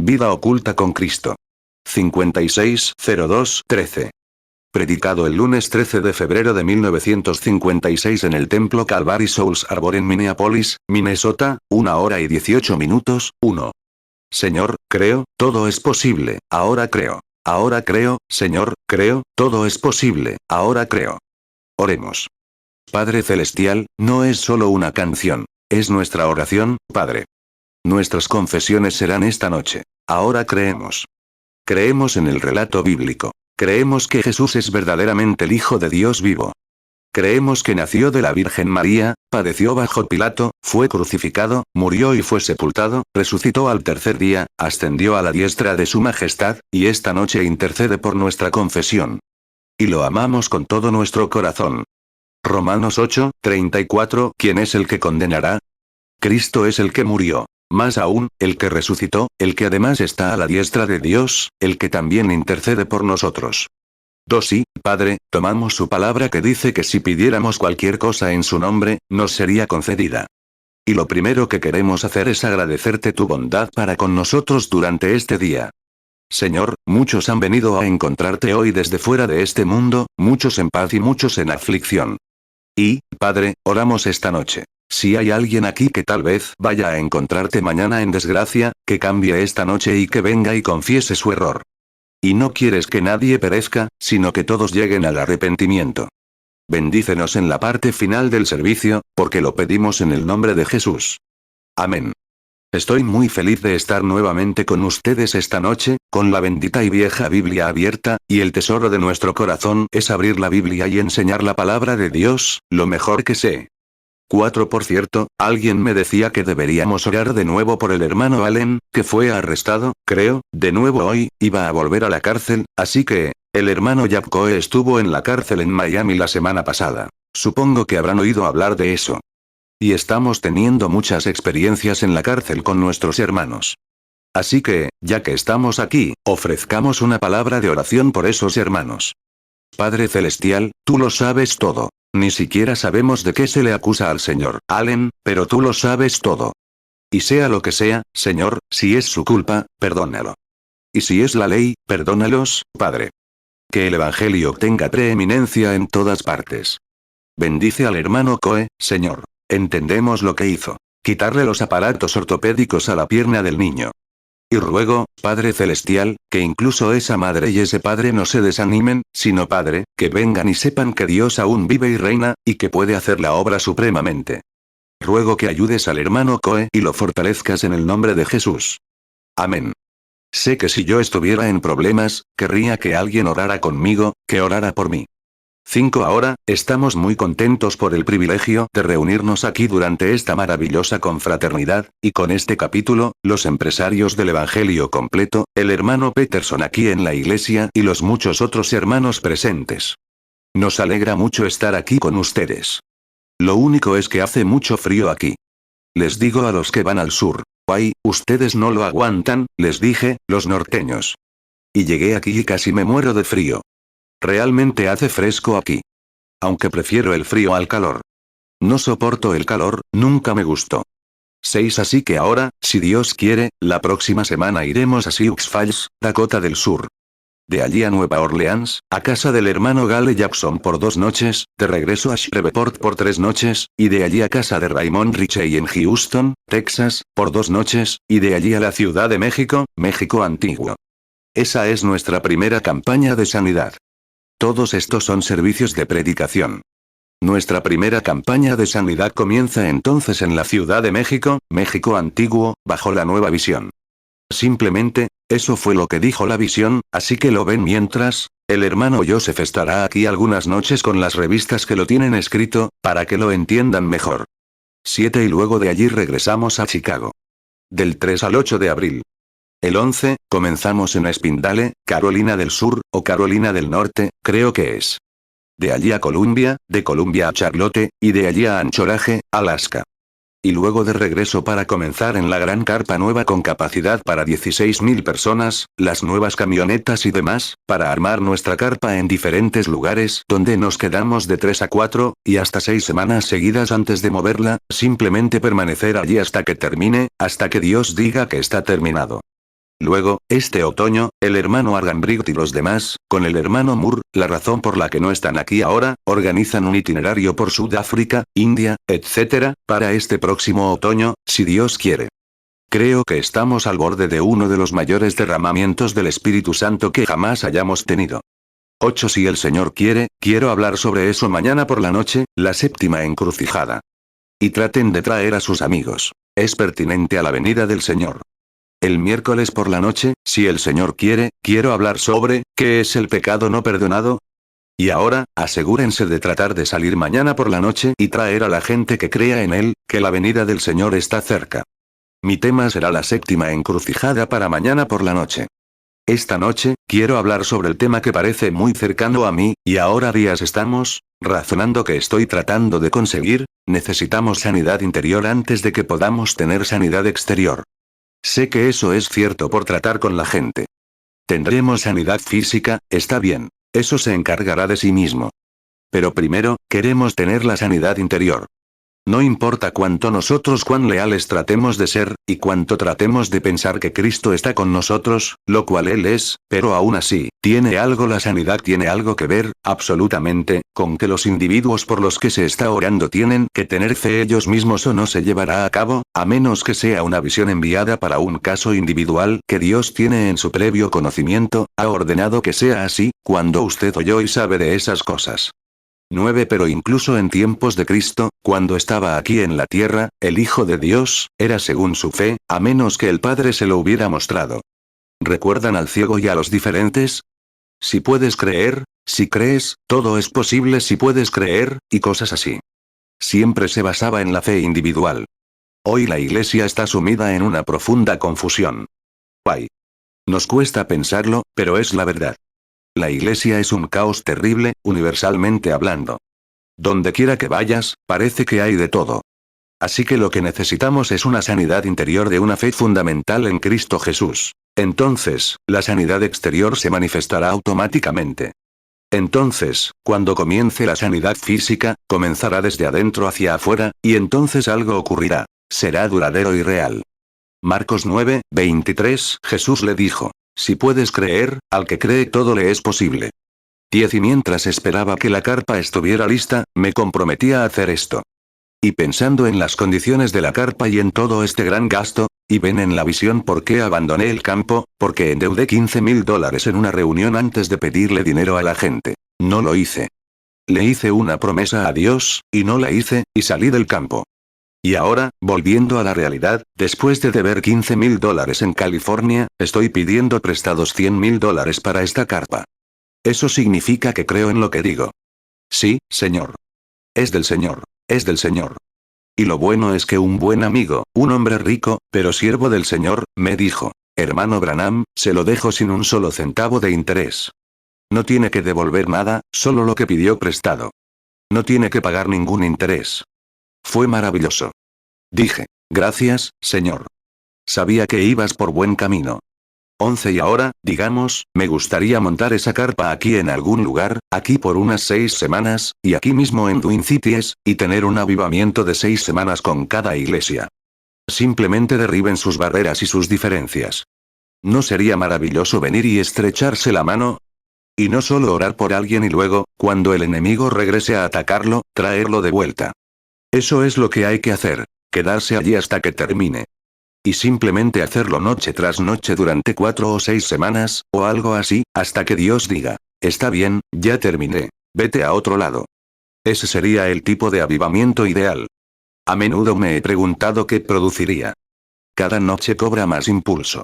Vida oculta con Cristo. 5602-13. Predicado el lunes 13 de febrero de 1956 en el templo Calvary Souls Arbor en Minneapolis, Minnesota, 1 hora y 18 minutos, 1. Señor, creo, todo es posible, ahora creo. Ahora creo, Señor, creo, todo es posible, ahora creo. Oremos. Padre Celestial, no es solo una canción, es nuestra oración, Padre. Nuestras confesiones serán esta noche. Ahora creemos. Creemos en el relato bíblico. Creemos que Jesús es verdaderamente el Hijo de Dios vivo. Creemos que nació de la Virgen María, padeció bajo Pilato, fue crucificado, murió y fue sepultado, resucitó al tercer día, ascendió a la diestra de su majestad, y esta noche intercede por nuestra confesión. Y lo amamos con todo nuestro corazón. Romanos 8:34. ¿Quién es el que condenará? Cristo es el que murió. Más aún, el que resucitó, el que además está a la diestra de Dios, el que también intercede por nosotros. 2. Sí, Padre, tomamos su palabra que dice que si pidiéramos cualquier cosa en su nombre, nos sería concedida. Y lo primero que queremos hacer es agradecerte tu bondad para con nosotros durante este día. Señor, muchos han venido a encontrarte hoy desde fuera de este mundo, muchos en paz y muchos en aflicción. Y, Padre, oramos esta noche. Si hay alguien aquí que tal vez vaya a encontrarte mañana en desgracia, que cambie esta noche y que venga y confiese su error. Y no quieres que nadie perezca, sino que todos lleguen al arrepentimiento. Bendícenos en la parte final del servicio, porque lo pedimos en el nombre de Jesús. Amén. Estoy muy feliz de estar nuevamente con ustedes esta noche, con la bendita y vieja Biblia abierta, y el tesoro de nuestro corazón es abrir la Biblia y enseñar la palabra de Dios, lo mejor que sé. 4. Por cierto, alguien me decía que deberíamos orar de nuevo por el hermano Allen, que fue arrestado, creo, de nuevo hoy, iba a volver a la cárcel, así que, el hermano Jack Coe estuvo en la cárcel en Miami la semana pasada. Supongo que habrán oído hablar de eso. Y estamos teniendo muchas experiencias en la cárcel con nuestros hermanos. Así que, ya que estamos aquí, ofrezcamos una palabra de oración por esos hermanos. Padre Celestial, tú lo sabes todo. Ni siquiera sabemos de qué se le acusa al señor Allen, pero tú lo sabes todo. Y sea lo que sea, Señor, si es su culpa, perdónalo. Y si es la ley, perdónalos, Padre. Que el Evangelio tenga preeminencia en todas partes. Bendice al hermano Coe, Señor. Entendemos lo que hizo. Quitarle los aparatos ortopédicos a la pierna del niño. Y ruego, Padre Celestial, que incluso esa madre y ese padre no se desanimen, sino Padre, que vengan y sepan que Dios aún vive y reina, y que puede hacer la obra supremamente. Ruego que ayudes al hermano Coe y lo fortalezcas en el nombre de Jesús. Amén. Sé que si yo estuviera en problemas, querría que alguien orara conmigo, que orara por mí. 5. Ahora, estamos muy contentos por el privilegio de reunirnos aquí durante esta maravillosa confraternidad, y con este capítulo, los empresarios del Evangelio completo, el hermano Peterson aquí en la iglesia y los muchos otros hermanos presentes. Nos alegra mucho estar aquí con ustedes. Lo único es que hace mucho frío aquí. Les digo a los que van al sur, ay, ustedes no lo aguantan, les dije, los norteños. Y llegué aquí y casi me muero de frío. Realmente hace fresco aquí. Aunque prefiero el frío al calor. No soporto el calor, nunca me gustó. 6. Así que ahora, si Dios quiere, la próxima semana iremos a Sioux Falls, Dakota del Sur. De allí a Nueva Orleans, a casa del hermano Gale Jackson por 2 noches, de regreso a Shreveport por 3 noches, y de allí a casa de Raymond Richey en Houston, Texas, por 2 noches, y de allí a la Ciudad de México, México Antiguo. Esa es nuestra primera campaña de sanidad. Todos estos son servicios de predicación. Nuestra primera campaña de sanidad comienza entonces en la Ciudad de México, México Antiguo, bajo la nueva visión. Simplemente, eso fue lo que dijo la visión, así que lo ven mientras, el hermano Joseph estará aquí algunas noches con las revistas que lo tienen escrito, para que lo entiendan mejor. 7. Y luego de allí regresamos a Chicago. Del 3 al 8 de abril. El 11, comenzamos en Spindale, Carolina del Sur, o Carolina del Norte, creo que es. De allí a Columbia, de Columbia a Charlotte, y de allí a Anchorage, Alaska. Y luego de regreso para comenzar en la gran carpa nueva con capacidad para 16.000 personas, las nuevas camionetas y demás, para armar nuestra carpa en diferentes lugares donde nos quedamos de 3 a 4, y hasta 6 semanas seguidas antes de moverla, simplemente permanecer allí hasta que termine, hasta que Dios diga que está terminado. Luego, este otoño, el hermano Arganbright y los demás, con el hermano Moore, la razón por la que no están aquí ahora, organizan un itinerario por Sudáfrica, India, etc., para este próximo otoño, si Dios quiere. Creo que estamos al borde de uno de los mayores derramamientos del Espíritu Santo que jamás hayamos tenido. 8. Si el Señor quiere, quiero hablar sobre eso mañana por la noche, la séptima encrucijada. Y traten de traer a sus amigos. Es pertinente a la venida del Señor. El miércoles por la noche, si el Señor quiere, quiero hablar sobre, ¿qué es el pecado no perdonado? Y ahora, asegúrense de tratar de salir mañana por la noche y traer a la gente que crea en Él, que la venida del Señor está cerca. Mi tema será la séptima encrucijada para mañana por la noche. Esta noche, quiero hablar sobre el tema que parece muy cercano a mí, y ahora días estamos, razonando que estoy tratando de conseguir, necesitamos sanidad interior antes de que podamos tener sanidad exterior. Sé que eso es cierto por tratar con la gente. Tendremos sanidad física, está bien. Eso se encargará de sí mismo. Pero primero, queremos tener la sanidad interior. No importa cuán leales tratemos de ser, y cuánto tratemos de pensar que Cristo está con nosotros, lo cual Él es, pero aún así, la sanidad tiene algo que ver, absolutamente, con que los individuos por los que se está orando tienen que tener fe ellos mismos o no se llevará a cabo, a menos que sea una visión enviada para un caso individual que Dios tiene en su previo conocimiento, ha ordenado que sea así, cuando usted oyó y sabe de esas cosas. 9. Pero incluso en tiempos de Cristo, cuando estaba aquí en la tierra, el Hijo de Dios, era según su fe, a menos que el Padre se lo hubiera mostrado. ¿Recuerdan al ciego y a los diferentes? Si puedes creer, si crees, todo es posible si puedes creer, y cosas así. Siempre se basaba en la fe individual. Hoy la Iglesia está sumida en una profunda confusión. Guay. Nos cuesta pensarlo, pero es la verdad. La Iglesia es un caos terrible, universalmente hablando. Donde quiera que vayas, parece que hay de todo. Así que lo que necesitamos es una sanidad interior de una fe fundamental en Cristo Jesús. Entonces, la sanidad exterior se manifestará automáticamente. Entonces, cuando comience la sanidad física, comenzará desde adentro hacia afuera, y entonces algo ocurrirá. Será duradero y real. Marcos 9, 23, Jesús le dijo: si puedes creer, al que cree todo le es posible. 10. Y mientras esperaba que la carpa estuviera lista, me comprometí a hacer esto. Y pensando en las condiciones de la carpa y en todo este gran gasto, y ven en la visión por qué abandoné el campo, porque endeudé $15,000 en una reunión antes de pedirle dinero a la gente. No lo hice. Le hice una promesa a Dios, y no la hice, y salí del campo. Y ahora, volviendo a la realidad, después de deber $15,000 en California, estoy pidiendo prestados $100,000 para esta carpa. Eso significa que creo en lo que digo. Sí, Señor. Es del Señor. Es del Señor. Y lo bueno es que un buen amigo, un hombre rico, pero siervo del Señor, me dijo: hermano Branham, se lo dejo sin un solo centavo de interés. No tiene que devolver nada, solo lo que pidió prestado. No tiene que pagar ningún interés. Fue maravilloso. Dije: gracias, Señor. Sabía que ibas por buen camino. 11. Y ahora, digamos, me gustaría montar esa carpa aquí en algún lugar, aquí por unas 6 semanas, y aquí mismo en Twin Cities, y tener un avivamiento de 6 semanas con cada iglesia. Simplemente derriben sus barreras y sus diferencias. ¿No sería maravilloso venir y estrecharse la mano? Y no solo orar por alguien y luego, cuando el enemigo regrese a atacarlo, traerlo de vuelta. Eso es lo que hay que hacer, quedarse allí hasta que termine. Y simplemente hacerlo noche tras noche durante 4 o 6 semanas, o algo así, hasta que Dios diga: está bien, ya terminé, vete a otro lado. Ese sería el tipo de avivamiento ideal. A menudo me he preguntado qué produciría. Cada noche cobra más impulso.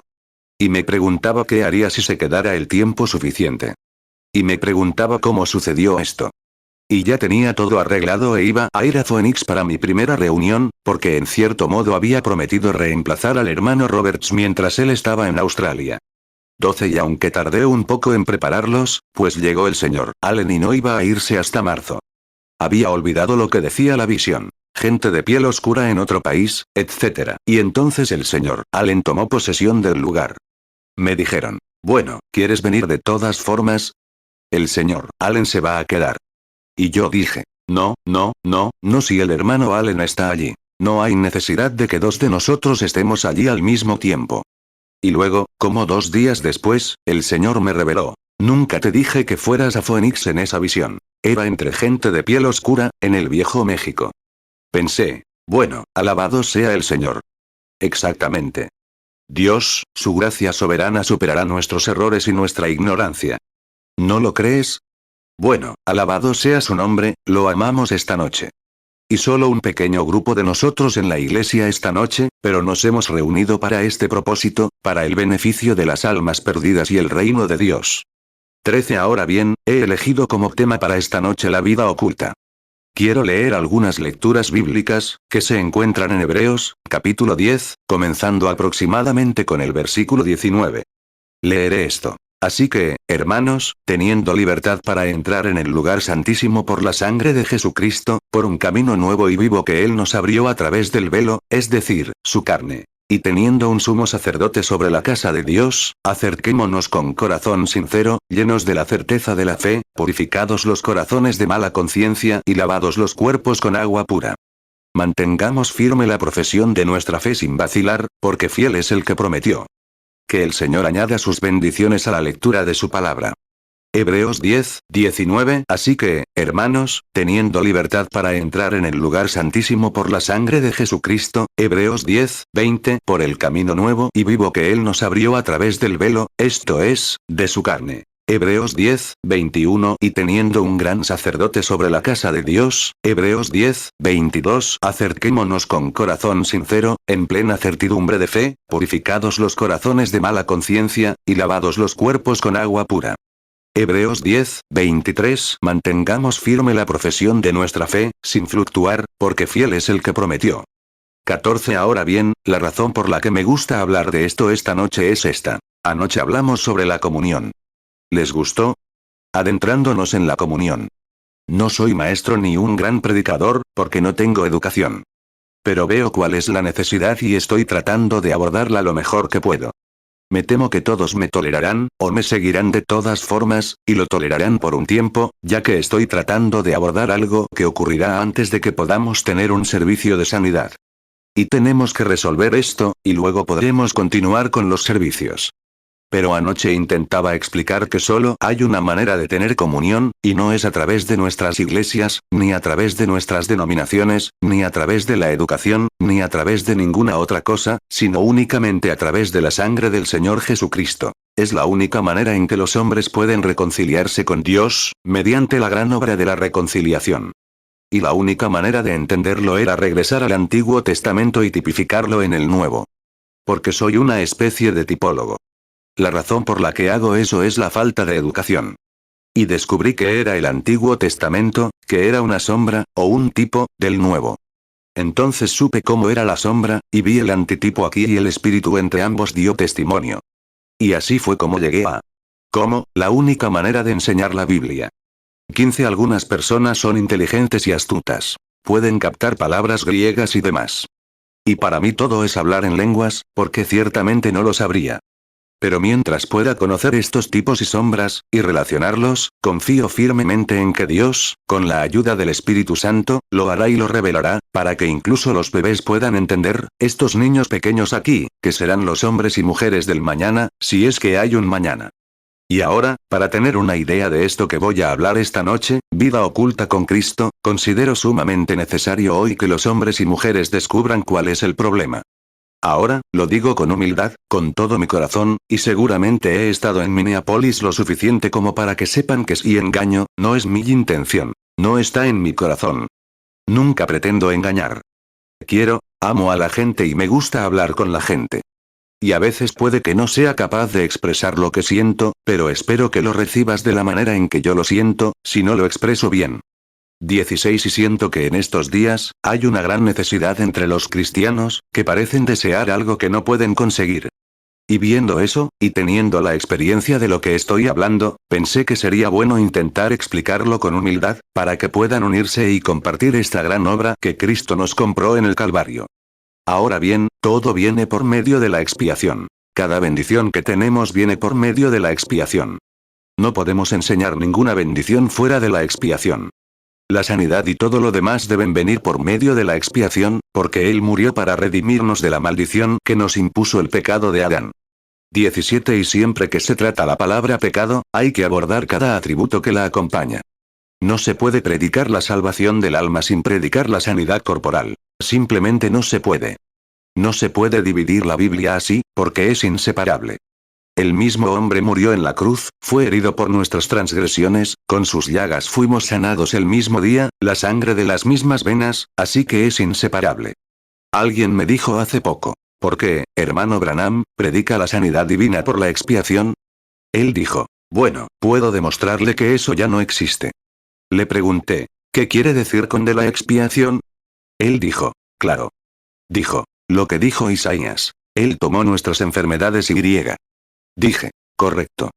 Y me preguntaba qué haría si se quedara el tiempo suficiente. Y me preguntaba cómo sucedió esto. Y ya tenía todo arreglado e iba a ir a Phoenix para mi primera reunión, porque en cierto modo había prometido reemplazar al hermano Roberts mientras él estaba en Australia. 12. Y aunque tardé un poco en prepararlos, pues llegó el señor Allen y no iba a irse hasta marzo. Había olvidado lo que decía la visión. Gente de piel oscura en otro país, etc. Y entonces el señor Allen tomó posesión del lugar. Me dijeron: bueno, ¿quieres venir de todas formas? El señor Allen se va a quedar. Y yo dije: no si el hermano Allen está allí. No hay necesidad de que 2 de nosotros estemos allí al mismo tiempo. Y luego, como 2 días después, el Señor me reveló. Nunca te dije que fueras a Phoenix en esa visión. Era entre gente de piel oscura, en el viejo México. Pensé, bueno, alabado sea el Señor. Exactamente. Dios, su gracia soberana superará nuestros errores y nuestra ignorancia. ¿No lo crees? Bueno, alabado sea su nombre, lo amamos esta noche. Y solo un pequeño grupo de nosotros en la iglesia esta noche, pero nos hemos reunido para este propósito, para el beneficio de las almas perdidas y el reino de Dios. 13. Ahora bien, he elegido como tema para esta noche la vida oculta. Quiero leer algunas lecturas bíblicas, que se encuentran en Hebreos, capítulo 10, comenzando aproximadamente con el versículo 19. Leeré esto. Así que, hermanos, teniendo libertad para entrar en el lugar santísimo por la sangre de Jesucristo, por un camino nuevo y vivo que Él nos abrió a través del velo, es decir, su carne. Y teniendo un sumo sacerdote sobre la casa de Dios, acerquémonos con corazón sincero, llenos de la certeza de la fe, purificados los corazones de mala conciencia y lavados los cuerpos con agua pura. Mantengamos firme la profesión de nuestra fe sin vacilar, porque fiel es el que prometió. Que el Señor añada sus bendiciones a la lectura de su palabra. Hebreos 10, 19. Así que, hermanos, teniendo libertad para entrar en el lugar santísimo por la sangre de Jesucristo, Hebreos 10, 20, por el camino nuevo y vivo que Él nos abrió a través del velo, esto es, de su carne. Hebreos 10, 21. Y teniendo un gran sacerdote sobre la casa de Dios, Hebreos 10, 22. Acerquémonos con corazón sincero, en plena certidumbre de fe, purificados los corazones de mala conciencia, y lavados los cuerpos con agua pura. Hebreos 10, 23. Mantengamos firme la profesión de nuestra fe, sin fluctuar, porque fiel es el que prometió. 14. Ahora bien, la razón por la que me gusta hablar de esto esta noche es esta. Anoche hablamos sobre la comunión. ¿Les gustó? Adentrándonos en la comunión. No soy maestro ni un gran predicador, porque no tengo educación. Pero veo cuál es la necesidad y estoy tratando de abordarla lo mejor que puedo. Me temo que todos me tolerarán, o me seguirán de todas formas, y lo tolerarán por un tiempo, ya que estoy tratando de abordar algo que ocurrirá antes de que podamos tener un servicio de sanidad. Y tenemos que resolver esto, y luego podremos continuar con los servicios. Pero anoche intentaba explicar que solo hay una manera de tener comunión, y no es a través de nuestras iglesias, ni a través de nuestras denominaciones, ni a través de la educación, ni a través de ninguna otra cosa, sino únicamente a través de la sangre del Señor Jesucristo. Es la única manera en que los hombres pueden reconciliarse con Dios, mediante la gran obra de la reconciliación. Y la única manera de entenderlo era regresar al Antiguo Testamento y tipificarlo en el Nuevo. Porque soy una especie de tipólogo. La razón por la que hago eso es la falta de educación. Y descubrí que era el Antiguo Testamento, que era una sombra, o un tipo, del Nuevo. Entonces supe cómo era la sombra, y vi el antitipo aquí y el espíritu entre ambos dio testimonio. Y así fue como llegué a... ¿Cómo? La única manera de enseñar la Biblia. 15. Algunas personas son inteligentes y astutas. Pueden captar palabras griegas y demás. Y para mí todo es hablar en lenguas, porque ciertamente no lo sabría. Pero mientras pueda conocer estos tipos y sombras, y relacionarlos, confío firmemente en que Dios, con la ayuda del Espíritu Santo, lo hará y lo revelará, para que incluso los bebés puedan entender, estos niños pequeños aquí, que serán los hombres y mujeres del mañana, si es que hay un mañana. Y ahora, para tener una idea de esto que voy a hablar esta noche, vida oculta con Cristo, considero sumamente necesario hoy que los hombres y mujeres descubran cuál es el problema. Ahora, lo digo con humildad, con todo mi corazón, y seguramente he estado en Minneapolis lo suficiente como para que sepan que si engaño, no es mi intención. No está en mi corazón. Nunca pretendo engañar. Amo a la gente y me gusta hablar con la gente. Y a veces puede que no sea capaz de expresar lo que siento, pero espero que lo recibas de la manera en que yo lo siento, si no lo expreso bien. 16. Y siento que en estos días, hay una gran necesidad entre los cristianos, que parecen desear algo que no pueden conseguir. Y viendo eso, y teniendo la experiencia de lo que estoy hablando, pensé que sería bueno intentar explicarlo con humildad, para que puedan unirse y compartir esta gran obra que Cristo nos compró en el Calvario. Ahora bien, todo viene por medio de la expiación. Cada bendición que tenemos viene por medio de la expiación. No podemos enseñar ninguna bendición fuera de la expiación. La sanidad y todo lo demás deben venir por medio de la expiación, porque Él murió para redimirnos de la maldición que nos impuso el pecado de Adán. 17 Y siempre que se trata la palabra pecado, hay que abordar cada atributo que la acompaña. No se puede predicar la salvación del alma sin predicar la sanidad corporal. Simplemente no se puede. No se puede dividir la Biblia así, porque es inseparable. El mismo hombre murió en la cruz, fue herido por nuestras transgresiones, con sus llagas fuimos sanados el mismo día, la sangre de las mismas venas, así que es inseparable. Alguien me dijo hace poco, ¿por qué, hermano Branham, predica la sanidad divina por la expiación? Él dijo, bueno, puedo demostrarle que eso ya no existe. Le pregunté, ¿qué quiere decir con de la expiación? Él dijo, claro. Dijo, lo que dijo Isaías. Él tomó nuestras enfermedades y griega. Dije, correcto.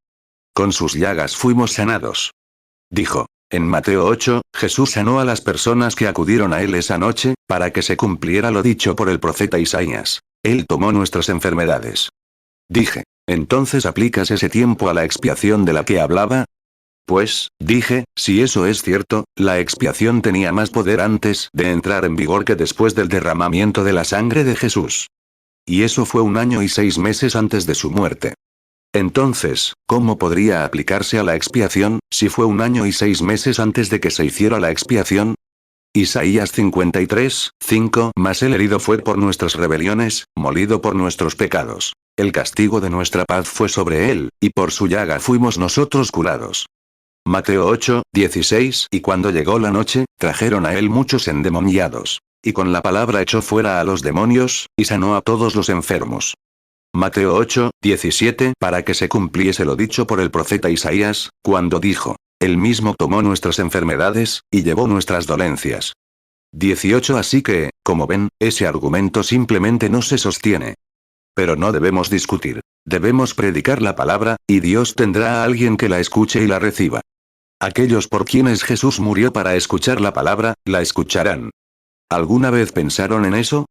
Con sus llagas fuimos sanados. Dijo, en Mateo 8, Jesús sanó a las personas que acudieron a él esa noche, para que se cumpliera lo dicho por el profeta Isaías. Él tomó nuestras enfermedades. Dije, ¿entonces aplicas ese tiempo a la expiación de la que hablaba? Pues, dije, si eso es cierto, la expiación tenía más poder antes de entrar en vigor que después del derramamiento de la sangre de Jesús. Y eso fue 1 año y 6 meses antes de su muerte. Entonces, ¿cómo podría aplicarse a la expiación, si fue 1 año y 6 meses antes de que se hiciera la expiación? Isaías 53, 5 Mas el herido fue por nuestras rebeliones, molido por nuestros pecados. El castigo de nuestra paz fue sobre él, y por su llaga fuimos nosotros curados. Mateo 8, 16 Y cuando llegó la noche, trajeron a él muchos endemoniados. Y con la palabra echó fuera a los demonios, y sanó a todos los enfermos. Mateo 8, 17 Para que se cumpliese lo dicho por el profeta Isaías, cuando dijo, él mismo tomó nuestras enfermedades, y llevó nuestras dolencias. 18 Así que, como ven, ese argumento simplemente no se sostiene. Pero no debemos discutir. Debemos predicar la palabra, y Dios tendrá a alguien que la escuche y la reciba. Aquellos por quienes Jesús murió para escuchar la palabra, la escucharán. ¿Alguna vez pensaron en eso?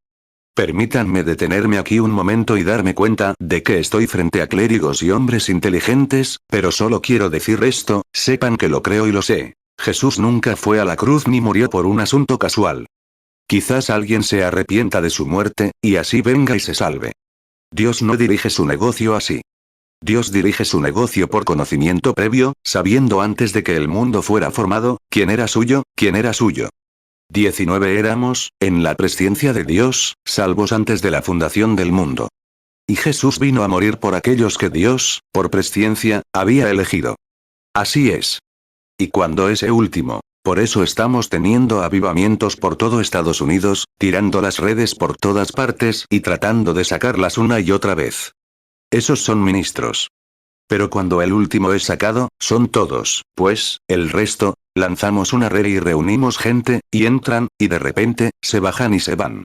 Permítanme detenerme aquí un momento y darme cuenta de que estoy frente a clérigos y hombres inteligentes, pero solo quiero decir esto, sepan que lo creo y lo sé. Jesús nunca fue a la cruz ni murió por un asunto casual. Quizás alguien se arrepienta de su muerte, y así venga y se salve. Dios no dirige su negocio así. Dios dirige su negocio por conocimiento previo, sabiendo antes de que el mundo fuera formado, quién era suyo. 19 Éramos, en la presciencia de Dios, salvos antes de la fundación del mundo. Y Jesús vino a morir por aquellos que Dios, por presciencia, había elegido. Así es. Y cuando ese último, por eso estamos teniendo avivamientos por todo Estados Unidos, tirando las redes por todas partes y tratando de sacarlas una y otra vez. Esos son ministros. Pero cuando el último es sacado, son todos, pues, el resto, lanzamos una red y reunimos gente, y entran, y de repente, se bajan y se van.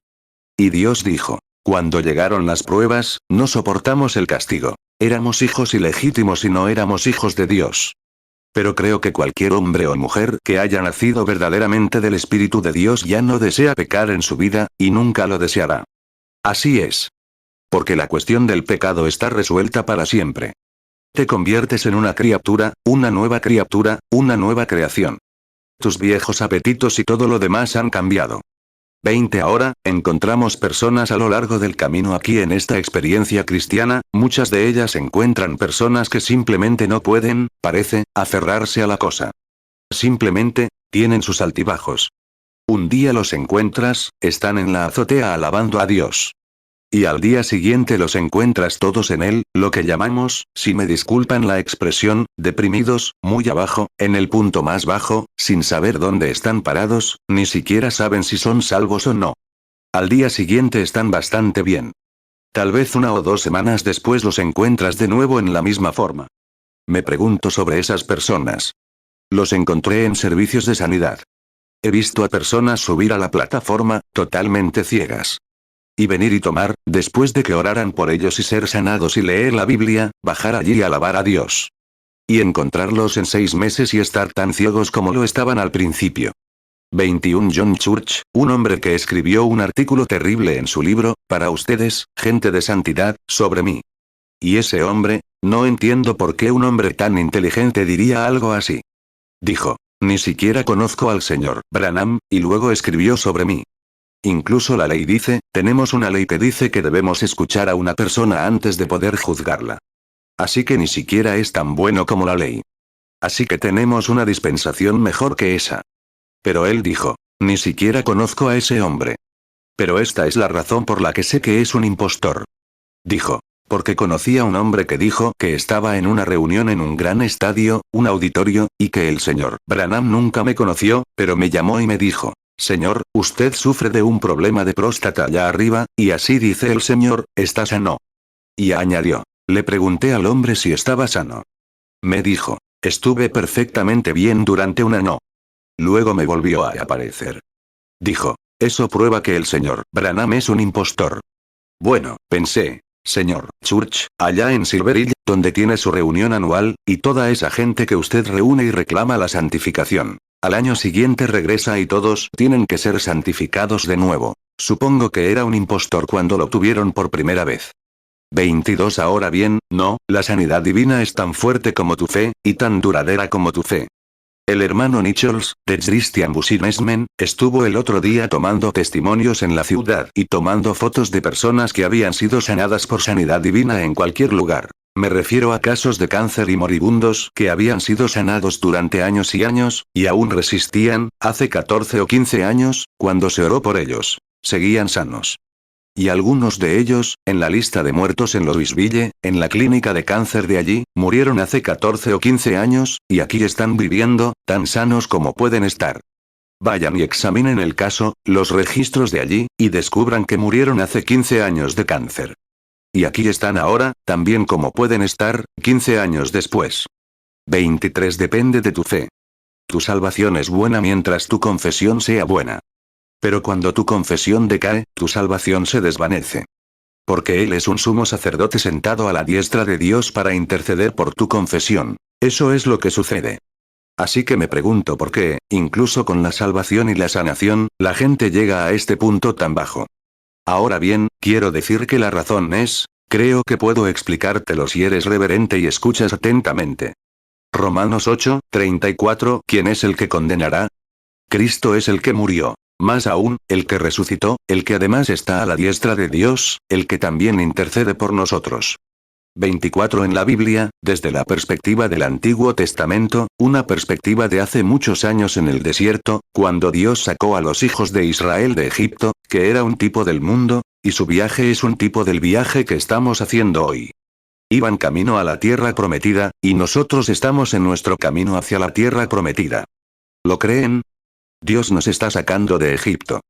Y Dios dijo, cuando llegaron las pruebas, no soportamos el castigo. Éramos hijos ilegítimos y no éramos hijos de Dios. Pero creo que cualquier hombre o mujer que haya nacido verdaderamente del Espíritu de Dios ya no desea pecar en su vida, y nunca lo deseará. Así es. Porque la cuestión del pecado está resuelta para siempre. Te conviertes en una criatura, una nueva creación. Tus viejos apetitos y todo lo demás han cambiado. 20 Ahora, encontramos personas a lo largo del camino aquí en esta experiencia cristiana, muchas de ellas encuentran personas que simplemente no pueden, parece, aferrarse a la cosa. Simplemente, tienen sus altibajos. Un día los encuentras, están en la azotea alabando a Dios. Y al día siguiente los encuentras todos en él, lo que llamamos, si me disculpan la expresión, deprimidos, muy abajo, en el punto más bajo, sin saber dónde están parados, ni siquiera saben si son salvos o no. Al día siguiente están bastante bien. Tal vez 1 o 2 semanas después los encuentras de nuevo en la misma forma. Me pregunto sobre esas personas. Los encontré en servicios de sanidad. He visto a personas subir a la plataforma, totalmente ciegas. Y venir y tomar, después de que oraran por ellos y ser sanados y leer la Biblia, bajar allí y alabar a Dios. Y encontrarlos en 6 meses y estar tan ciegos como lo estaban al principio. 21 John Church, un hombre que escribió un artículo terrible en su libro, para ustedes, gente de santidad, sobre mí. Y ese hombre, no entiendo por qué un hombre tan inteligente diría algo así. Dijo, ni siquiera conozco al señor Branham, y luego escribió sobre mí. Incluso la ley dice, tenemos una ley que dice que debemos escuchar a una persona antes de poder juzgarla. Así que ni siquiera es tan bueno como la ley. Así que tenemos una dispensación mejor que esa. Pero él dijo, ni siquiera conozco a ese hombre. Pero esta es la razón por la que sé que es un impostor. Dijo, porque conocí a un hombre que dijo que estaba en una reunión en un gran estadio, un auditorio, y que el señor Branham nunca me conoció, pero me llamó y me dijo, señor, usted sufre de un problema de próstata allá arriba, y así dice el señor, está sano. Y añadió, le pregunté al hombre si estaba sano. Me dijo, estuve perfectamente bien durante una no. Luego me volvió a aparecer. Dijo, eso prueba que el señor Branham es un impostor. Bueno, pensé, señor Church, allá en Silver Hill, donde tiene su reunión anual, y toda esa gente que usted reúne y reclama la santificación. Al año siguiente regresa y todos tienen que ser santificados de nuevo. Supongo que era un impostor cuando lo tuvieron por primera vez. 22 Ahora bien, no, la sanidad divina es tan fuerte como tu fe, y tan duradera como tu fe. El hermano Nichols, de Christian Businessmen, estuvo el otro día tomando testimonios en la ciudad y tomando fotos de personas que habían sido sanadas por sanidad divina en cualquier lugar. Me refiero a casos de cáncer y moribundos que habían sido sanados durante años y aún resistían, hace 14 o 15 años, cuando se oró por ellos. Seguían sanos. Y algunos de ellos, en la lista de muertos en Louisville, en la clínica de cáncer de allí, murieron hace 14 o 15 años, y aquí están viviendo, tan sanos como pueden estar. Vayan y examinen el caso, los registros de allí, y descubran que murieron hace 15 años de cáncer. Y aquí están ahora, también como pueden estar, 15 años después. 23 Depende de tu fe. Tu salvación es buena mientras tu confesión sea buena. Pero cuando tu confesión decae, tu salvación se desvanece. Porque Él es un sumo sacerdote sentado a la diestra de Dios para interceder por tu confesión. Eso es lo que sucede. Así que me pregunto por qué, incluso con la salvación y la sanación, la gente llega a este punto tan bajo. Ahora bien, quiero decir que la razón es, creo que puedo explicártelo si eres reverente y escuchas atentamente. Romanos 8:34 ¿Quién es el que condenará? Cristo es el que murió. Más aún, el que resucitó, el que además está a la diestra de Dios, el que también intercede por nosotros. 24 En la Biblia, desde la perspectiva del Antiguo Testamento, una perspectiva de hace muchos años en el desierto, cuando Dios sacó a los hijos de Israel de Egipto, que era un tipo del mundo, y su viaje es un tipo del viaje que estamos haciendo hoy. Iban camino a la tierra prometida, y nosotros estamos en nuestro camino hacia la tierra prometida. ¿Lo creen? Dios nos está sacando de Egipto.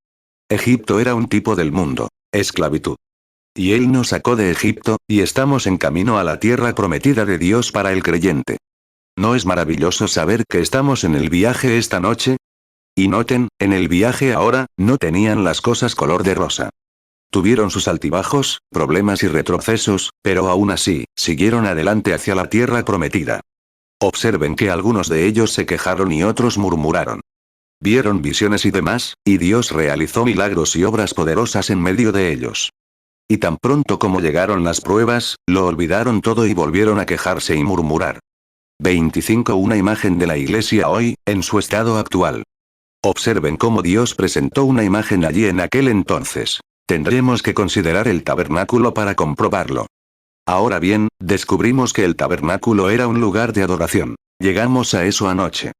Egipto era un tipo del mundo, esclavitud. Y Él nos sacó de Egipto, y estamos en camino a la tierra prometida de Dios para el creyente. ¿No es maravilloso saber que estamos en el viaje esta noche? Y noten, en el viaje ahora, no tenían las cosas color de rosa. Tuvieron sus altibajos, problemas y retrocesos, pero aún así, siguieron adelante hacia la tierra prometida. Observen que algunos de ellos se quejaron y otros murmuraron. Vieron visiones y demás, y Dios realizó milagros y obras poderosas en medio de ellos. Y tan pronto como llegaron las pruebas, lo olvidaron todo y volvieron a quejarse y murmurar. 25 Una imagen de la iglesia hoy, en su estado actual. Observen cómo Dios presentó una imagen allí en aquel entonces. Tendremos que considerar el tabernáculo para comprobarlo. Ahora bien, descubrimos que el tabernáculo era un lugar de adoración. Llegamos a eso anoche.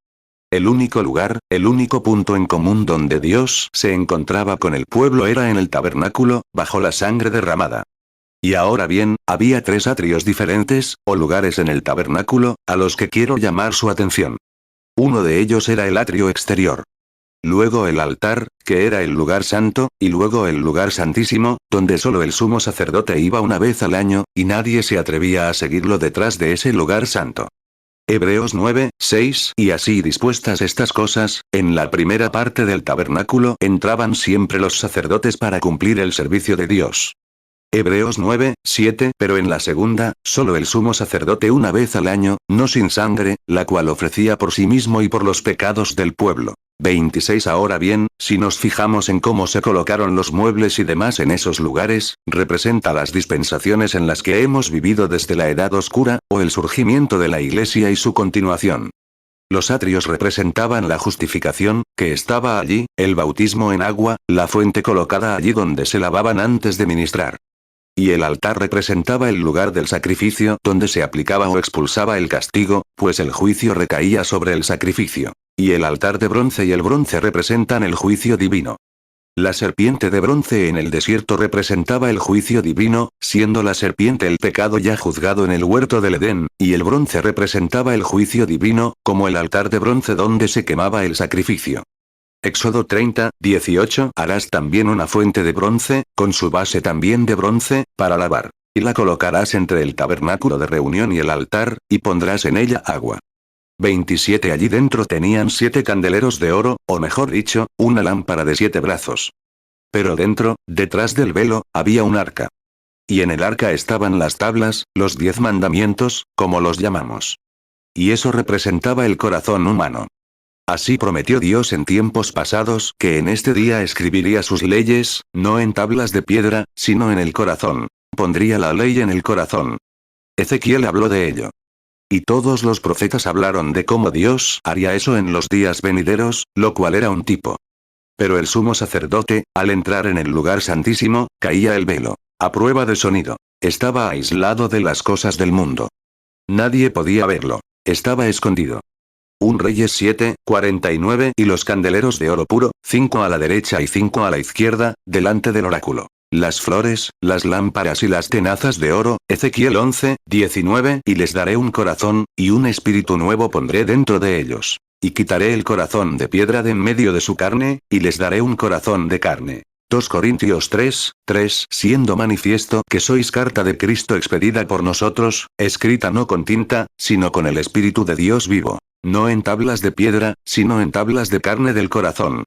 El único lugar, el único punto en común donde Dios se encontraba con el pueblo era en el tabernáculo, bajo la sangre derramada. Y ahora bien, había 3 atrios diferentes, o lugares en el tabernáculo, a los que quiero llamar su atención. Uno de ellos era el atrio exterior. Luego el altar, que era el lugar santo, y luego el lugar santísimo, donde solo el sumo sacerdote iba una vez al año, y nadie se atrevía a seguirlo detrás de ese lugar santo. Hebreos 9:6 Y así dispuestas estas cosas, en la primera parte del tabernáculo entraban siempre los sacerdotes para cumplir el servicio de Dios. Hebreos 9:7 Pero en la segunda, solo el sumo sacerdote una vez al año, no sin sangre, la cual ofrecía por sí mismo y por los pecados del pueblo. 26 Ahora bien, si nos fijamos en cómo se colocaron los muebles y demás en esos lugares, representa las dispensaciones en las que hemos vivido desde la Edad Oscura, o el surgimiento de la Iglesia y su continuación. Los atrios representaban la justificación, que estaba allí, el bautismo en agua, la fuente colocada allí donde se lavaban antes de ministrar. Y el altar representaba el lugar del sacrificio donde se aplicaba o expulsaba el castigo, pues el juicio recaía sobre el sacrificio. Y el altar de bronce y el bronce representan el juicio divino. La serpiente de bronce en el desierto representaba el juicio divino, siendo la serpiente el pecado ya juzgado en el huerto del Edén, y el bronce representaba el juicio divino, como el altar de bronce donde se quemaba el sacrificio. Éxodo 30, 18. Harás también una fuente de bronce, con su base también de bronce, para lavar. Y la colocarás entre el tabernáculo de reunión y el altar, y pondrás en ella agua. 27. Allí dentro tenían 7 candeleros de oro, o mejor dicho, una lámpara de 7 brazos. Pero dentro, detrás del velo, había un arca. Y en el arca estaban las tablas, los 10 mandamientos, como los llamamos. Y eso representaba el corazón humano. Así prometió Dios en tiempos pasados que en este día escribiría sus leyes, no en tablas de piedra, sino en el corazón. Pondría la ley en el corazón. Ezequiel habló de ello. Y todos los profetas hablaron de cómo Dios haría eso en los días venideros, lo cual era un tipo. Pero el sumo sacerdote, al entrar en el lugar santísimo, caía el velo. A prueba de sonido. Estaba aislado de las cosas del mundo. Nadie podía verlo. Estaba escondido. 1 Reyes 7, 49. Y los candeleros de oro puro, 5 a la derecha y 5 a la izquierda, delante del oráculo. Las flores, las lámparas y las tenazas de oro, Ezequiel 11, 19. Y les daré un corazón, y un espíritu nuevo pondré dentro de ellos. Y quitaré el corazón de piedra de en medio de su carne, y les daré un corazón de carne. 2 Corintios 3, 3. Siendo manifiesto que sois carta de Cristo expedida por nosotros, escrita no con tinta, sino con el Espíritu de Dios vivo. No en tablas de piedra, sino en tablas de carne del corazón.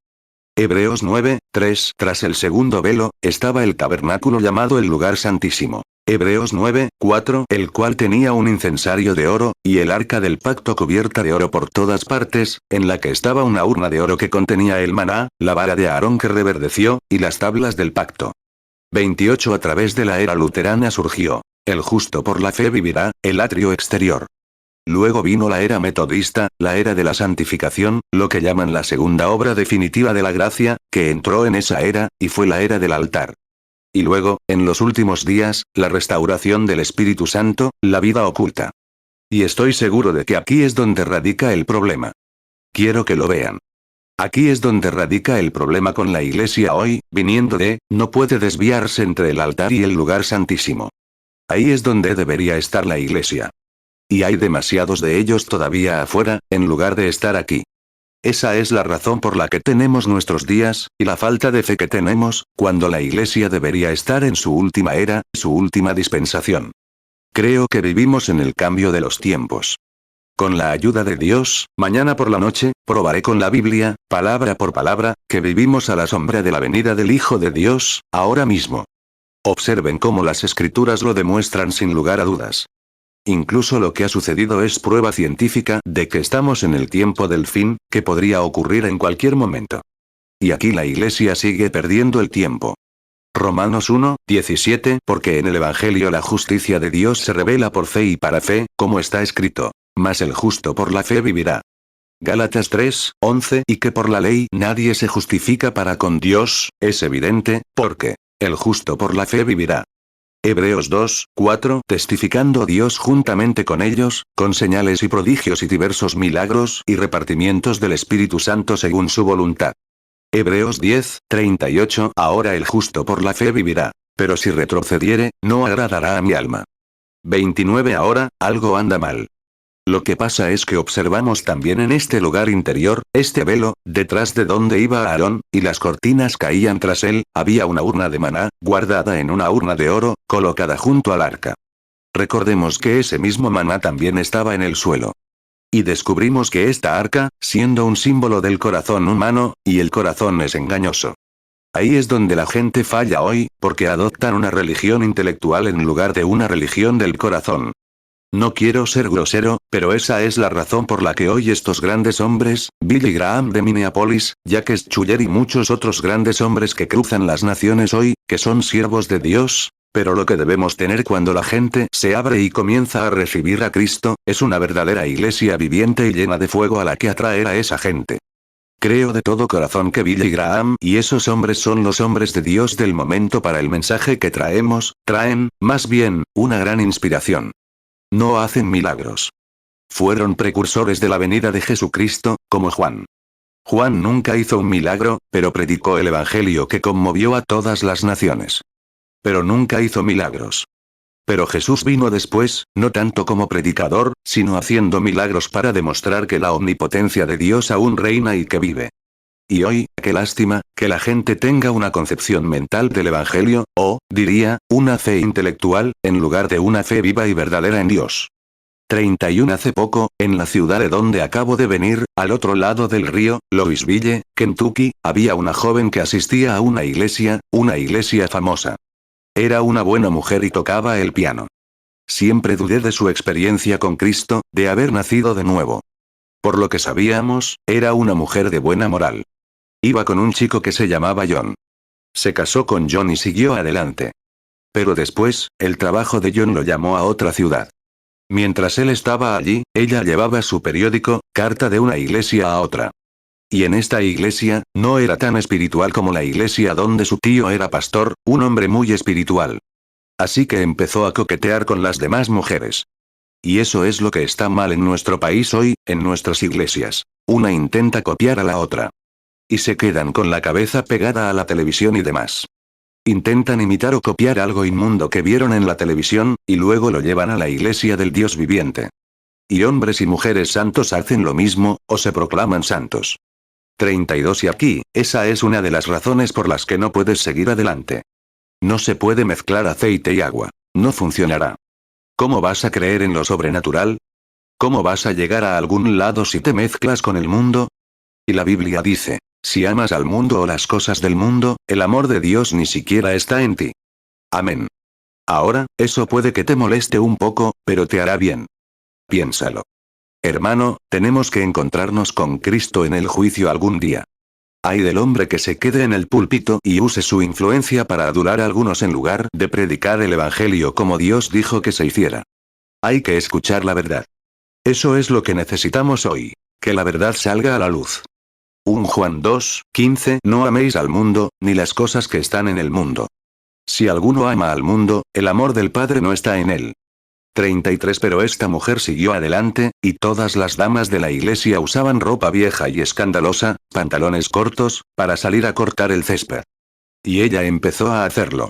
Hebreos 9, 3. Tras el segundo velo, estaba el tabernáculo llamado el lugar santísimo. Hebreos 9, 4. El cual tenía un incensario de oro, y el arca del pacto cubierta de oro por todas partes, en la que estaba una urna de oro que contenía el maná, la vara de Aarón que reverdeció, y las tablas del pacto. 28. A través de la era luterana surgió, el justo por la fe vivirá, el atrio exterior. Luego vino la era metodista, la era de la santificación, lo que llaman la segunda obra definitiva de la gracia, que entró en esa era, y fue la era del altar. Y luego, en los últimos días, la restauración del Espíritu Santo, la vida oculta. Y estoy seguro de que aquí es donde radica el problema. Quiero que lo vean. Aquí es donde radica el problema con la iglesia hoy, viniendo de, no puede desviarse entre el altar y el lugar santísimo. Ahí es donde debería estar la iglesia. Y hay demasiados de ellos todavía afuera, en lugar de estar aquí. Esa es la razón por la que tenemos nuestros días, y la falta de fe que tenemos, cuando la iglesia debería estar en su última era, su última dispensación. Creo que vivimos en el cambio de los tiempos. Con la ayuda de Dios, mañana por la noche, probaré con la Biblia, palabra por palabra, que vivimos a la sombra de la venida del Hijo de Dios, ahora mismo. Observen cómo las Escrituras lo demuestran sin lugar a dudas. Incluso lo que ha sucedido es prueba científica de que estamos en el tiempo del fin, que podría ocurrir en cualquier momento. Y aquí la iglesia sigue perdiendo el tiempo. Romanos 1, 17. Porque en el Evangelio la justicia de Dios se revela por fe y para fe, como está escrito. Mas el justo por la fe vivirá. Gálatas 3, 11. Y que por la ley nadie se justifica para con Dios, es evidente, porque el justo por la fe vivirá. Hebreos 2, 4. Testificando Dios juntamente con ellos, con señales y prodigios y diversos milagros y repartimientos del Espíritu Santo según su voluntad. Hebreos 10, 38. Ahora el justo por la fe vivirá, pero si retrocediere, no agradará a mi alma. 29. Ahora, algo anda mal. Lo que pasa es que observamos también en este lugar interior, este velo, detrás de donde iba Aarón, y las cortinas caían tras él, había una urna de maná, guardada en una urna de oro, colocada junto al arca. Recordemos que ese mismo maná también estaba en el suelo. Y descubrimos que esta arca, siendo un símbolo del corazón humano, y el corazón es engañoso. Ahí es donde la gente falla hoy, porque adoptan una religión intelectual en lugar de una religión del corazón. No quiero ser grosero, pero esa es la razón por la que hoy estos grandes hombres, Billy Graham de Minneapolis, Jacques Schuller y muchos otros grandes hombres que cruzan las naciones hoy, que son siervos de Dios, pero lo que debemos tener cuando la gente se abre y comienza a recibir a Cristo, es una verdadera iglesia viviente y llena de fuego a la que atraer a esa gente. Creo de todo corazón que Billy Graham y esos hombres son los hombres de Dios del momento para el mensaje que traen, más bien, una gran inspiración. No hacen milagros. Fueron precursores de la venida de Jesucristo, como Juan. Juan nunca hizo un milagro, pero predicó el evangelio que conmovió a todas las naciones. Pero nunca hizo milagros. Pero Jesús vino después, no tanto como predicador, sino haciendo milagros para demostrar que la omnipotencia de Dios aún reina y que vive. Y hoy, qué lástima, que la gente tenga una concepción mental del Evangelio, o, diría, una fe intelectual, en lugar de una fe viva y verdadera en Dios. 31 Hace poco, en la ciudad de donde acabo de venir, al otro lado del río, Louisville, Kentucky, había una joven que asistía a una iglesia famosa. Era una buena mujer y tocaba el piano. Siempre dudé de su experiencia con Cristo, de haber nacido de nuevo. Por lo que sabíamos, era una mujer de buena moral. Iba con un chico que se llamaba John. Se casó con John y siguió adelante. Pero después, el trabajo de John lo llamó a otra ciudad. Mientras él estaba allí, ella llevaba su periódico, carta de una iglesia a otra. Y en esta iglesia, no era tan espiritual como la iglesia donde su tío era pastor, un hombre muy espiritual. Así que empezó a coquetear con las demás mujeres. Y eso es lo que está mal en nuestro país hoy, en nuestras iglesias. Una intenta copiar a la otra. Y se quedan con la cabeza pegada a la televisión y demás. Intentan imitar o copiar algo inmundo que vieron en la televisión, y luego lo llevan a la iglesia del Dios viviente. Y hombres y mujeres santos hacen lo mismo, o se proclaman santos. 32 Y aquí, esa es una de las razones por las que no puedes seguir adelante. No se puede mezclar aceite y agua. No funcionará. ¿Cómo vas a creer en lo sobrenatural? ¿Cómo vas a llegar a algún lado si te mezclas con el mundo? Y la Biblia dice, si amas al mundo o las cosas del mundo, el amor de Dios ni siquiera está en ti. Amén. Ahora, eso puede que te moleste un poco, pero te hará bien. Piénsalo. Hermano, tenemos que encontrarnos con Cristo en el juicio algún día. Ay del hombre que se quede en el púlpito y use su influencia para adular a algunos en lugar de predicar el Evangelio como Dios dijo que se hiciera. Hay que escuchar la verdad. Eso es lo que necesitamos hoy. Que la verdad salga a la luz. 1 Juan 2:15 No améis al mundo, ni las cosas que están en el mundo. Si alguno ama al mundo, el amor del Padre no está en él. 33 Pero esta mujer siguió adelante, y todas las damas de la iglesia usaban ropa vieja y escandalosa, pantalones cortos, para salir a cortar el césped. Y ella empezó a hacerlo.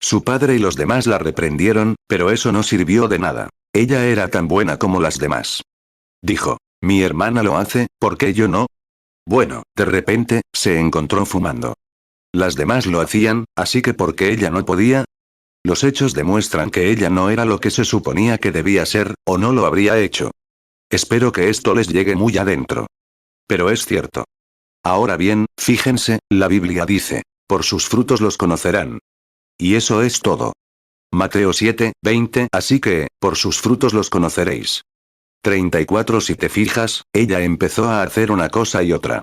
Su padre y los demás la reprendieron, pero eso no sirvió de nada. Ella era tan buena como las demás. Dijo, mi hermana lo hace, ¿por qué yo no? Bueno, de repente, se encontró fumando. Las demás lo hacían, así que ¿por qué ella no podía? Los hechos demuestran que ella no era lo que se suponía que debía ser, o no lo habría hecho. Espero que esto les llegue muy adentro. Pero es cierto. Ahora bien, fíjense, la Biblia dice, por sus frutos los conocerán. Y eso es todo. Mateo 7:20 Así que, por sus frutos los conoceréis. 34 Si te fijas, ella empezó a hacer una cosa y otra.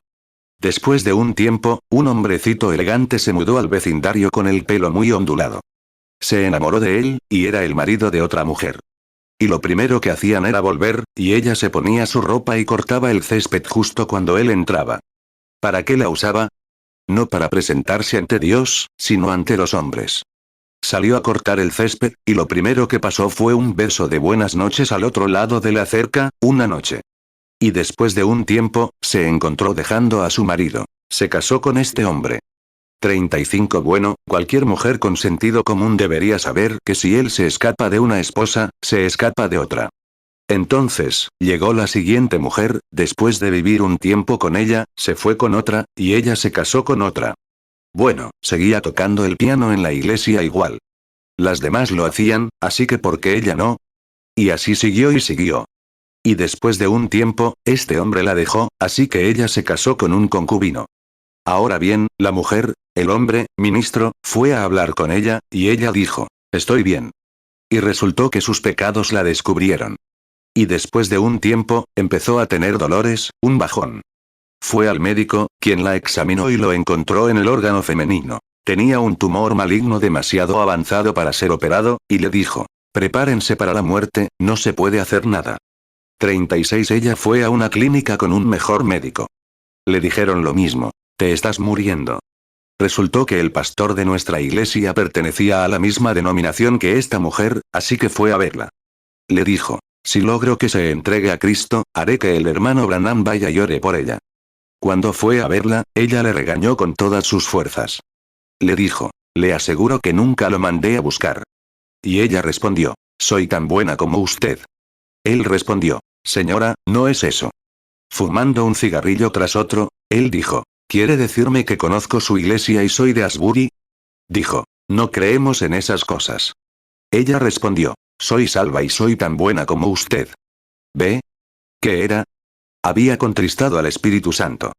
Después de un tiempo, un hombrecito elegante se mudó al vecindario con el pelo muy ondulado. Se enamoró de él, y era el marido de otra mujer. Y lo primero que hacían era volver, y ella se ponía su ropa y cortaba el césped justo cuando él entraba. ¿Para qué la usaba? No para presentarse ante Dios, sino ante los hombres. Salió a cortar el césped, y lo primero que pasó fue un beso de buenas noches al otro lado de la cerca, una noche. Y después de un tiempo, se encontró dejando a su marido. Se casó con este hombre. 35 Bueno, cualquier mujer con sentido común debería saber que si él se escapa de una esposa, se escapa de otra. Entonces, llegó la siguiente mujer, después de vivir un tiempo con ella, se fue con otra, y ella se casó con otra. Bueno, seguía tocando el piano en la iglesia igual. Las demás lo hacían, así que ¿por qué ella no? Y así siguió y siguió. Y después de un tiempo, este hombre la dejó, así que ella se casó con un concubino. Ahora bien, la mujer, el hombre, ministro, fue a hablar con ella, y ella dijo, estoy bien. Y resultó que sus pecados la descubrieron. Y después de un tiempo, empezó a tener dolores, un bajón. Fue al médico, quien la examinó y lo encontró en el órgano femenino. Tenía un tumor maligno demasiado avanzado para ser operado, y le dijo, prepárense para la muerte, no se puede hacer nada. 36 Ella fue a una clínica con un mejor médico. Le dijeron lo mismo. Te estás muriendo. Resultó que el pastor de nuestra iglesia pertenecía a la misma denominación que esta mujer, así que fue a verla. Le dijo, si logro que se entregue a Cristo, haré que el hermano Branham vaya y ore por ella. Cuando fue a verla, ella le regañó con todas sus fuerzas. Le dijo, le aseguro que nunca lo mandé a buscar. Y ella respondió, soy tan buena como usted. Él respondió, señora, no es eso. Fumando un cigarrillo tras otro, él dijo, ¿quiere decirme que conozco su iglesia y soy de Asbury? Dijo, no creemos en esas cosas. Ella respondió, soy salva y soy tan buena como usted. ¿Ve? ¿Qué era? Había contristado al Espíritu Santo.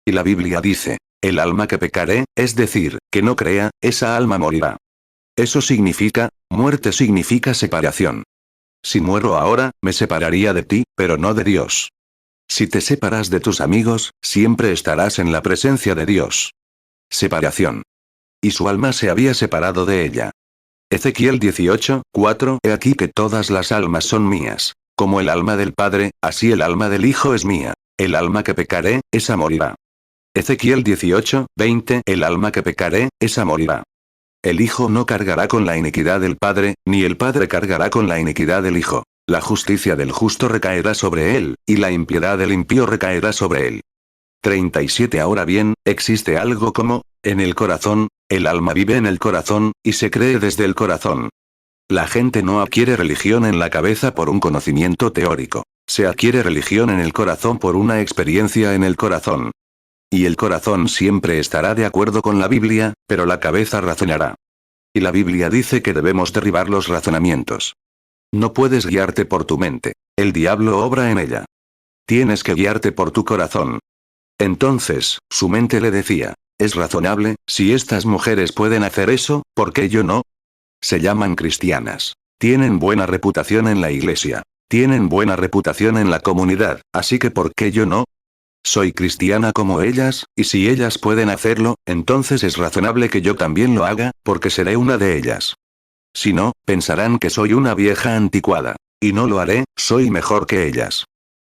Y la Biblia dice, el alma que pecaré, es decir, que no crea, esa alma morirá. Eso significa, muerte significa separación. Si muero ahora, me separaría de ti, pero no de Dios. Si te separas de tus amigos, siempre estarás en la presencia de Dios. Separación. Y su alma se había separado de ella. Ezequiel 18, 4. He aquí que todas las almas son mías. Como el alma del Padre, así el alma del Hijo es mía. El alma que pecaré, esa morirá. Ezequiel 18, 20. El alma que pecaré, esa morirá. El Hijo no cargará con la iniquidad del Padre, ni el Padre cargará con la iniquidad del Hijo. La justicia del justo recaerá sobre él, y la impiedad del impío recaerá sobre él. 37. Ahora bien, existe algo como, en el corazón, el alma vive en el corazón, y se cree desde el corazón. La gente no adquiere religión en la cabeza por un conocimiento teórico. Se adquiere religión en el corazón por una experiencia en el corazón. Y el corazón siempre estará de acuerdo con la Biblia, pero la cabeza razonará. Y la Biblia dice que debemos derribar los razonamientos. No puedes guiarte por tu mente. El diablo obra en ella. Tienes que guiarte por tu corazón. Entonces, su mente le decía, es razonable, si estas mujeres pueden hacer eso, ¿por qué yo no? Se llaman cristianas. Tienen buena reputación en la iglesia. Tienen buena reputación en la comunidad, así que ¿por qué yo no? Soy cristiana como ellas, y si ellas pueden hacerlo, entonces es razonable que yo también lo haga, porque seré una de ellas. Si no, pensarán que soy una vieja anticuada. Y no lo haré, soy mejor que ellas.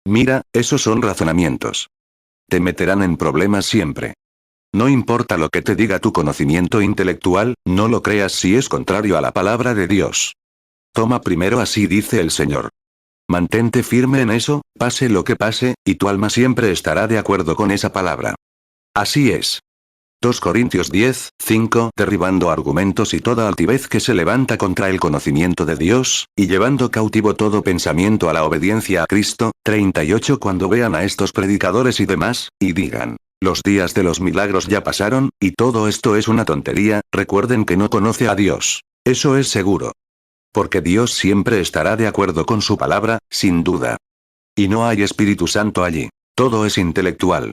Mira, esos son razonamientos. Te meterán en problemas siempre. No importa lo que te diga tu conocimiento intelectual, no lo creas si es contrario a la palabra de Dios. Toma primero así dice el Señor. Mantente firme en eso, pase lo que pase, y tu alma siempre estará de acuerdo con esa palabra. Así es. 2 Corintios 10, 5. Derribando argumentos y toda altivez que se levanta contra el conocimiento de Dios, y llevando cautivo todo pensamiento a la obediencia a Cristo. 38. Cuando vean a estos predicadores y demás, y digan, los días de los milagros ya pasaron, y todo esto es una tontería, recuerden que no conoce a Dios. Eso es seguro. Porque Dios siempre estará de acuerdo con su palabra, sin duda. Y no hay Espíritu Santo allí. Todo es intelectual.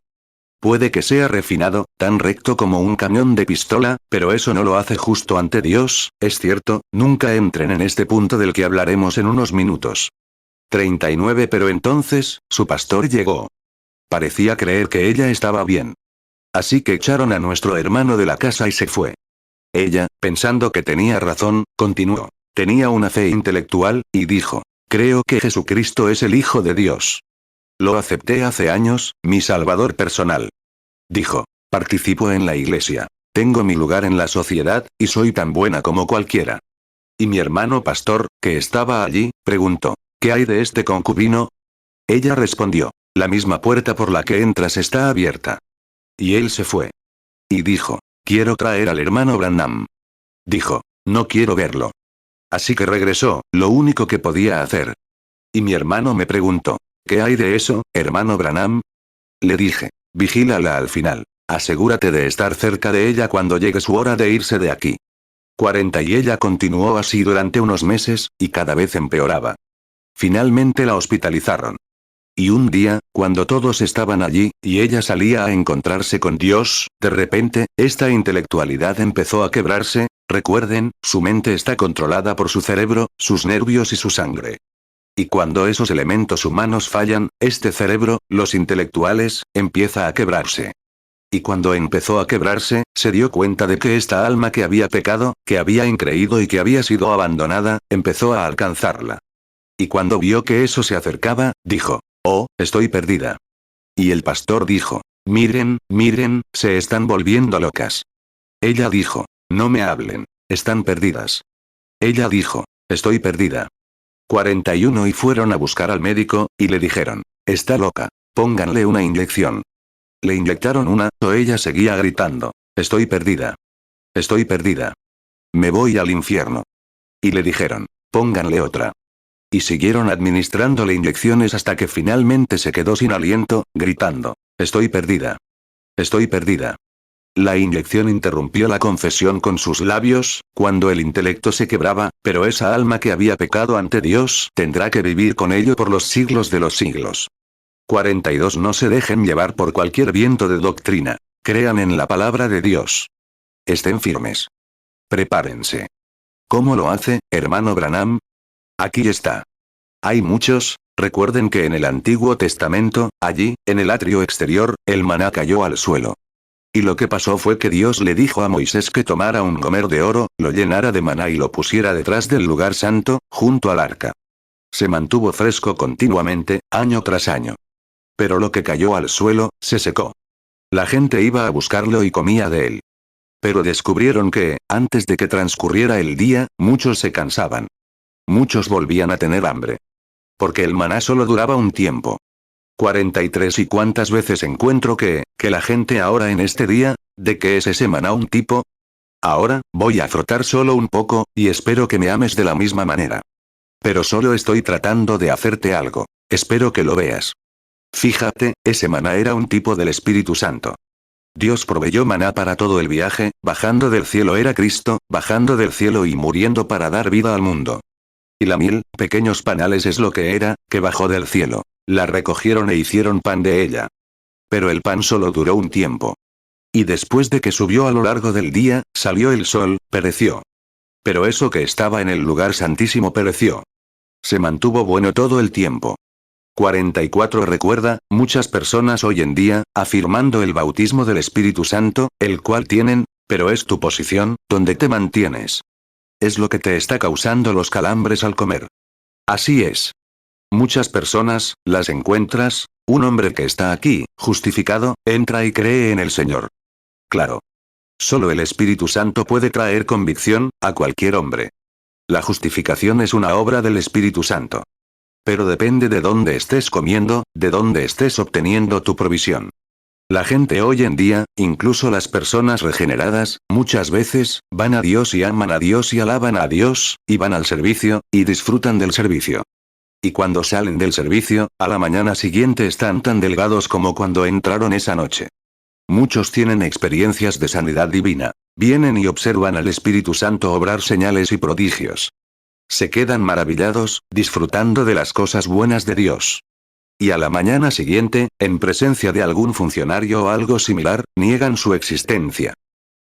Puede que sea refinado, tan recto como un cañón de pistola, pero eso no lo hace justo ante Dios, es cierto, nunca entren en este punto del que hablaremos en unos minutos. 39. Pero entonces, su pastor llegó. Parecía creer que ella estaba bien. Así que echaron a nuestro hermano de la casa y se fue. Ella, pensando que tenía razón, continuó. Tenía una fe intelectual, y dijo, creo que Jesucristo es el Hijo de Dios. Lo acepté hace años, mi Salvador personal. Dijo, participo en la iglesia. Tengo mi lugar en la sociedad, y soy tan buena como cualquiera. Y mi hermano pastor, que estaba allí, preguntó, ¿qué hay de este concubino? Ella respondió, la misma puerta por la que entras está abierta. Y él se fue. Y dijo, quiero traer al hermano Branham. Dijo, no quiero verlo. Así que regresó, lo único que podía hacer. Y mi hermano me preguntó, ¿qué hay de eso, hermano Branham? Le dije, vigílala al final. Asegúrate de estar cerca de ella cuando llegue su hora de irse de aquí. 40. Y ella continuó así durante unos meses, y cada vez empeoraba. Finalmente la hospitalizaron. Y un día, cuando todos estaban allí, y ella salía a encontrarse con Dios, de repente, esta intelectualidad empezó a quebrarse. Recuerden, su mente está controlada por su cerebro, sus nervios y su sangre. Y cuando esos elementos humanos fallan, este cerebro, los intelectuales, empieza a quebrarse. Y cuando empezó a quebrarse, se dio cuenta de que esta alma que había pecado, que había increído y que había sido abandonada, empezó a alcanzarla. Y cuando vio que eso se acercaba, dijo, oh, estoy perdida. Y el pastor dijo, Miren, miren, se están volviendo locas. Ella dijo. No me hablen. Están perdidas. Ella dijo. Estoy perdida. 41 y fueron a buscar al médico, y le dijeron. Está loca. Pónganle una inyección. Le inyectaron una, o ella seguía gritando. Estoy perdida. Estoy perdida. Me voy al infierno. Y le dijeron. Pónganle otra. Y siguieron administrándole inyecciones hasta que finalmente se quedó sin aliento, gritando. Estoy perdida. Estoy perdida. La inyección interrumpió la confesión con sus labios, cuando el intelecto se quebraba, pero esa alma que había pecado ante Dios tendrá que vivir con ello por los siglos de los siglos. 42 No se dejen llevar por cualquier viento de doctrina. Crean en la palabra de Dios. Estén firmes. Prepárense. ¿Cómo lo hace, hermano Branham? Aquí está. Hay muchos. Recuerden que en el Antiguo Testamento, allí, en el atrio exterior, el maná cayó al suelo. Y lo que pasó fue que Dios le dijo a Moisés que tomara un gomer de oro, lo llenara de maná y lo pusiera detrás del lugar santo, junto al arca. Se mantuvo fresco continuamente, año tras año. Pero lo que cayó al suelo, se secó. La gente iba a buscarlo y comía de él. Pero descubrieron que, antes de que transcurriera el día, muchos se cansaban. Muchos volvían a tener hambre. Porque el maná solo duraba un tiempo. 43 ¿Y cuántas veces encuentro que la gente ahora en este día, ¿de qué es ese maná un tipo? Ahora, voy a frotar solo un poco, y espero que me ames de la misma manera. Pero solo estoy tratando de hacerte algo. Espero que lo veas. Fíjate, ese maná era un tipo del Espíritu Santo. Dios proveyó maná para todo el viaje, bajando del cielo era Cristo, bajando del cielo y muriendo para dar vida al mundo. Y la miel, pequeños panales es lo que era, que bajó del cielo. La recogieron e hicieron pan de ella. Pero el pan solo duró un tiempo. Y después de que subió a lo largo del día, salió el sol, pereció. Pero eso que estaba en el lugar santísimo pereció. Se mantuvo bueno todo el tiempo. 44 Recuerda, muchas personas hoy en día, afirmando el bautismo del Espíritu Santo, el cual tienen, pero es tu posición, donde te mantienes. Es lo que te está causando los calambres al comer. Así es. Muchas personas, las encuentras, un hombre que está aquí, justificado, entra y cree en el Señor. Claro. Solo el Espíritu Santo puede traer convicción, a cualquier hombre. La justificación es una obra del Espíritu Santo. Pero depende de dónde estés comiendo, de dónde estés obteniendo tu provisión. La gente hoy en día, incluso las personas regeneradas, muchas veces, van a Dios y aman a Dios y alaban a Dios, y van al servicio, y disfrutan del servicio. Y cuando salen del servicio, a la mañana siguiente están tan delgados como cuando entraron esa noche. Muchos tienen experiencias de sanidad divina. Vienen y observan al Espíritu Santo obrar señales y prodigios. Se quedan maravillados, disfrutando de las cosas buenas de Dios. Y a la mañana siguiente, en presencia de algún funcionario o algo similar, niegan su existencia.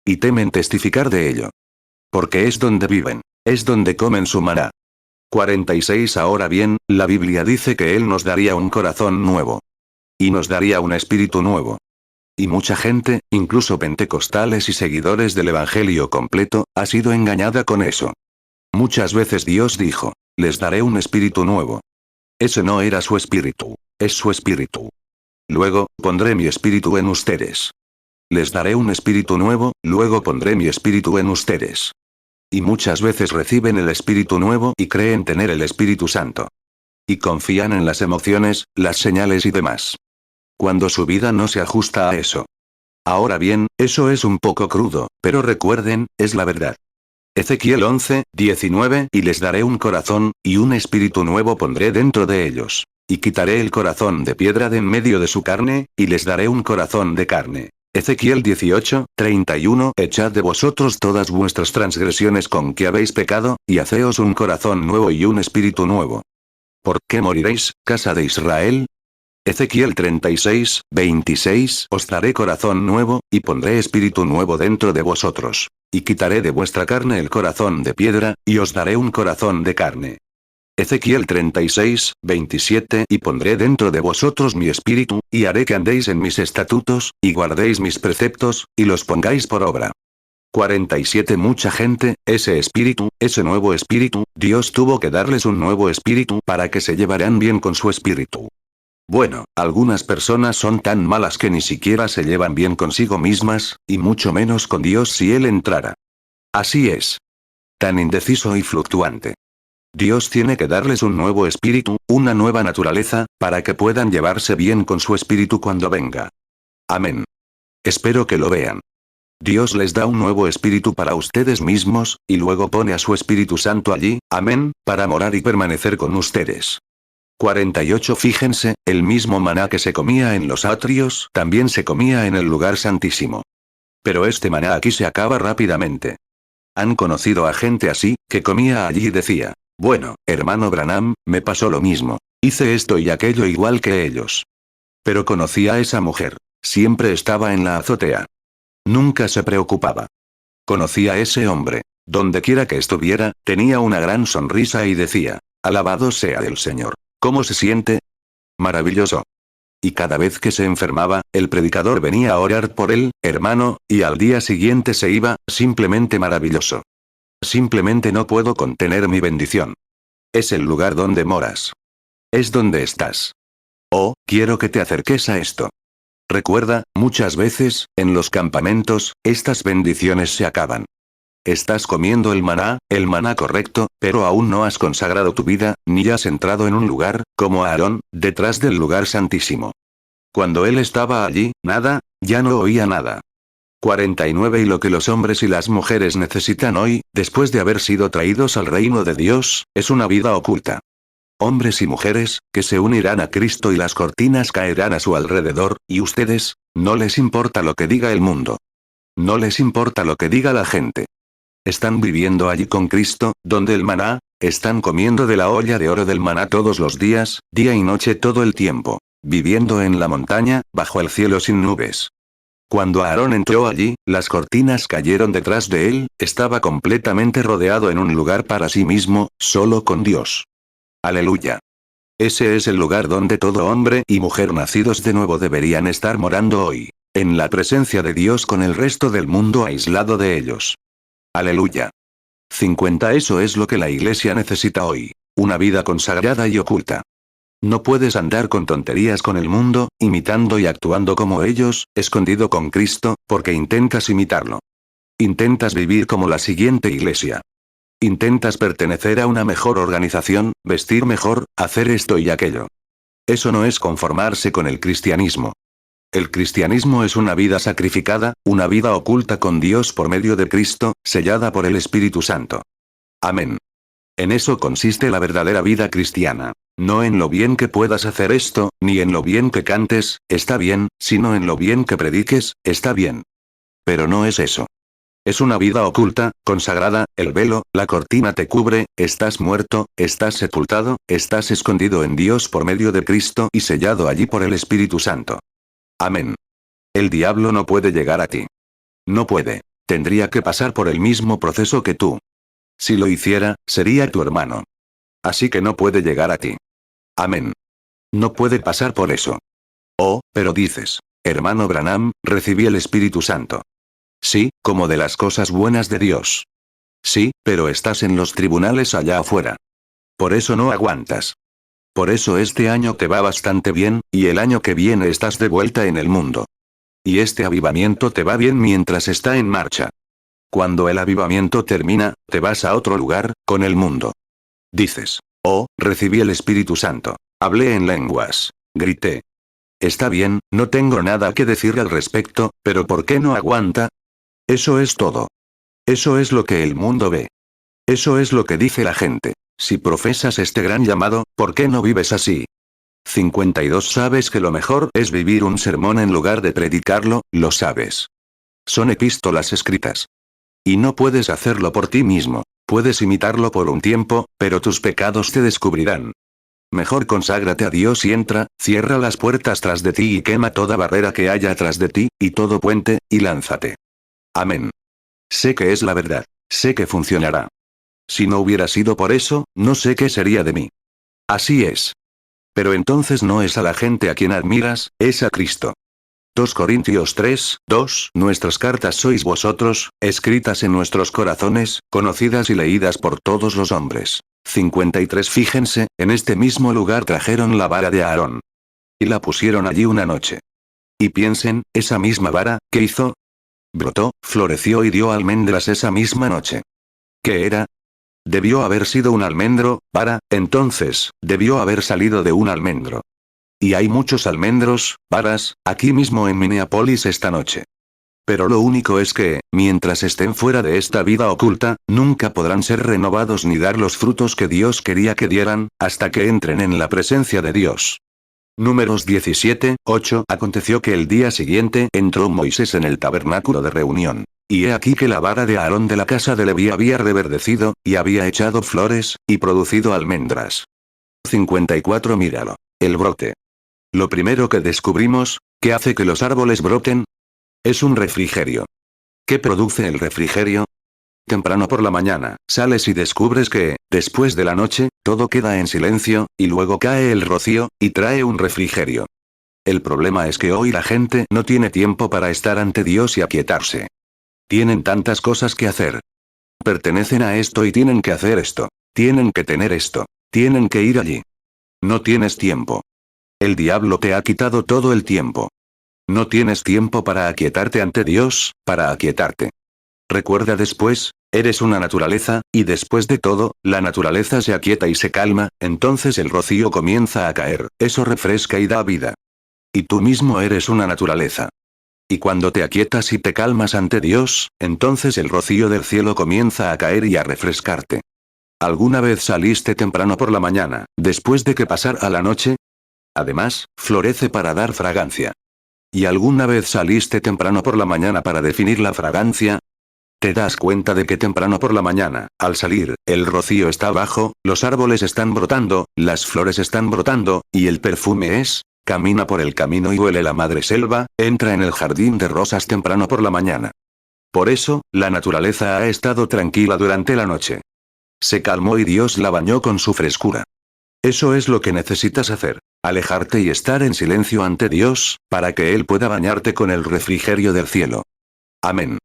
Y temen testificar de ello. Porque es donde viven, es donde comen su maná. 46 Ahora bien, la Biblia dice que Él nos daría un corazón nuevo. Y nos daría un espíritu nuevo. Y mucha gente, incluso pentecostales y seguidores del Evangelio completo, ha sido engañada con eso. Muchas veces Dios dijo, les daré un espíritu nuevo. Ese no era su espíritu, es su espíritu. Luego, pondré mi espíritu en ustedes. Les daré un espíritu nuevo, luego pondré mi espíritu en ustedes. Y muchas veces reciben el Espíritu Nuevo y creen tener el Espíritu Santo. Y confían en las emociones, las señales y demás. Cuando su vida no se ajusta a eso. Ahora bien, eso es un poco crudo, pero recuerden, es la verdad. Ezequiel 11:19 Y les daré un corazón, y un espíritu nuevo pondré dentro de ellos. Y quitaré el corazón de piedra de en medio de su carne, y les daré un corazón de carne. Ezequiel 18:31 Echad de vosotros todas vuestras transgresiones con que habéis pecado, y haceos un corazón nuevo y un espíritu nuevo. ¿Por qué moriréis, casa de Israel? Ezequiel 36:26 Os daré corazón nuevo, y pondré espíritu nuevo dentro de vosotros. Y quitaré de vuestra carne el corazón de piedra, y os daré un corazón de carne. Ezequiel 36:27 Y pondré dentro de vosotros mi espíritu, y haré que andéis en mis estatutos, y guardéis mis preceptos, y los pongáis por obra. 47 Mucha gente, ese espíritu, ese nuevo espíritu, Dios tuvo que darles un nuevo espíritu para que se llevaran bien con su espíritu. Bueno, algunas personas son tan malas que ni siquiera se llevan bien consigo mismas, y mucho menos con Dios si Él entrara. Así es. Tan indeciso y fluctuante. Dios tiene que darles un nuevo espíritu, una nueva naturaleza, para que puedan llevarse bien con su espíritu cuando venga. Amén. Espero que lo vean. Dios les da un nuevo espíritu para ustedes mismos, y luego pone a su Espíritu Santo allí, amén, para morar y permanecer con ustedes. 48 Fíjense, el mismo maná que se comía en los atrios, también se comía en el lugar santísimo. Pero este maná aquí se acaba rápidamente. Han conocido a gente así, que comía allí y decía, bueno, hermano Branham, me pasó lo mismo. Hice esto y aquello igual que ellos. Pero conocí a esa mujer. Siempre estaba en la azotea. Nunca se preocupaba. Conocí a ese hombre. Donde quiera que estuviera, tenía una gran sonrisa y decía, alabado sea el Señor. ¿Cómo se siente? Maravilloso. Y cada vez que se enfermaba, el predicador venía a orar por él, hermano, y al día siguiente se iba, simplemente maravilloso. Simplemente no puedo contener mi bendición. Es el lugar donde moras. Es donde estás. Oh, quiero que te acerques a esto. Recuerda, muchas veces, en los campamentos, estas bendiciones se acaban. Estás comiendo el maná correcto, pero aún no has consagrado tu vida, ni has entrado en un lugar, como Aarón, detrás del lugar santísimo. Cuando él estaba allí, nada, ya no oía nada. 49 Y lo que los hombres y las mujeres necesitan hoy, después de haber sido traídos al reino de Dios, es una vida oculta. Hombres y mujeres, que se unirán a Cristo y las cortinas caerán a su alrededor, y ustedes, no les importa lo que diga el mundo. No les importa lo que diga la gente. Están viviendo allí con Cristo, donde el maná, están comiendo de la olla de oro del maná todos los días, día y noche todo el tiempo. Viviendo en la montaña, bajo el cielo sin nubes. Cuando Aarón entró allí, las cortinas cayeron detrás de él, estaba completamente rodeado en un lugar para sí mismo, solo con Dios. Aleluya. Ese es el lugar donde todo hombre y mujer nacidos de nuevo deberían estar morando hoy. En la presencia de Dios con el resto del mundo aislado de ellos. Aleluya. 50 Eso es lo que la iglesia necesita hoy. Una vida consagrada y oculta. No puedes andar con tonterías con el mundo, imitando y actuando como ellos, escondido con Cristo, porque intentas imitarlo. Intentas vivir como la siguiente iglesia. Intentas pertenecer a una mejor organización, vestir mejor, hacer esto y aquello. Eso no es conformarse con el cristianismo. El cristianismo es una vida sacrificada, una vida oculta con Dios por medio de Cristo, sellada por el Espíritu Santo. Amén. En eso consiste la verdadera vida cristiana. No en lo bien que puedas hacer esto, ni en lo bien que cantes, está bien, sino en lo bien que prediques, está bien. Pero no es eso. Es una vida oculta, consagrada, el velo, la cortina te cubre, estás muerto, estás sepultado, estás escondido en Dios por medio de Cristo y sellado allí por el Espíritu Santo. Amén. El diablo no puede llegar a ti. No puede. Tendría que pasar por el mismo proceso que tú. Si lo hiciera, sería tu hermano. Así que no puede llegar a ti. Amén. No puede pasar por eso. Oh, pero dices, hermano Branham, recibí el Espíritu Santo. Sí, como de las cosas buenas de Dios. Sí, pero estás en los tribunales allá afuera. Por eso no aguantas. Por eso este año te va bastante bien, y el año que viene estás de vuelta en el mundo. Y este avivamiento te va bien mientras está en marcha. Cuando el avivamiento termina, te vas a otro lugar, con el mundo. Dices, oh, recibí el Espíritu Santo. Hablé en lenguas. Grité. Está bien, no tengo nada que decir al respecto, pero ¿por qué no aguanta? Eso es todo. Eso es lo que el mundo ve. Eso es lo que dice la gente. Si profesas este gran llamado, ¿por qué no vives así? 52 Sabes que lo mejor es vivir un sermón en lugar de predicarlo, lo sabes. Son epístolas escritas. Y no puedes hacerlo por ti mismo. Puedes imitarlo por un tiempo, pero tus pecados te descubrirán. Mejor conságrate a Dios y entra, cierra las puertas tras de ti y quema toda barrera que haya tras de ti, y todo puente, y lánzate. Amén. Sé que es la verdad. Sé que funcionará. Si no hubiera sido por eso, no sé qué sería de mí. Así es. Pero entonces no es a la gente a quien admiras, es a Cristo. 2 Corintios 3, 2 Nuestras cartas sois vosotros, escritas en nuestros corazones, conocidas y leídas por todos los hombres. 53 Fíjense, en este mismo lugar trajeron la vara de Aarón. Y la pusieron allí una noche. Y piensen, esa misma vara, ¿qué hizo? Brotó, floreció y dio almendras esa misma noche. ¿Qué era? Debió haber sido un almendro, vara, entonces, debió haber salido de un almendro. Y hay muchos almendros, varas, aquí mismo en Minneapolis esta noche. Pero lo único es que, mientras estén fuera de esta vida oculta, nunca podrán ser renovados ni dar los frutos que Dios quería que dieran, hasta que entren en la presencia de Dios. Números 17, 8. Aconteció que el día siguiente entró Moisés en el tabernáculo de reunión. Y he aquí que la vara de Aarón de la casa de Leví había reverdecido, y había echado flores, y producido almendras. 54. Míralo. El brote. Lo primero que descubrimos, ¿qué hace que los árboles broten? Es un refrigerio. ¿Qué produce el refrigerio? Temprano por la mañana, sales y descubres que, después de la noche, todo queda en silencio, y luego cae el rocío, y trae un refrigerio. El problema es que hoy la gente no tiene tiempo para estar ante Dios y aquietarse. Tienen tantas cosas que hacer. Pertenecen a esto y tienen que hacer esto. Tienen que tener esto. Tienen que ir allí. No tienes tiempo. El diablo te ha quitado todo el tiempo. No tienes tiempo para aquietarte ante Dios, para aquietarte. Recuerda después, eres una naturaleza, y después de todo, la naturaleza se aquieta y se calma, entonces el rocío comienza a caer, eso refresca y da vida. Y tú mismo eres una naturaleza. Y cuando te aquietas y te calmas ante Dios, entonces el rocío del cielo comienza a caer y a refrescarte. ¿Alguna vez saliste temprano por la mañana, después de que pasara la noche? Además, florece para dar fragancia. ¿Y alguna vez saliste temprano por la mañana para definir la fragancia? Te das cuenta de que temprano por la mañana, al salir, el rocío está bajo, los árboles están brotando, las flores están brotando, y el perfume es, camina por el camino y huele la madre selva, entra en el jardín de rosas temprano por la mañana. Por eso, la naturaleza ha estado tranquila durante la noche. Se calmó y Dios la bañó con su frescura. Eso es lo que necesitas hacer, alejarte y estar en silencio ante Dios, para que Él pueda bañarte con el refrigerio del cielo. Amén.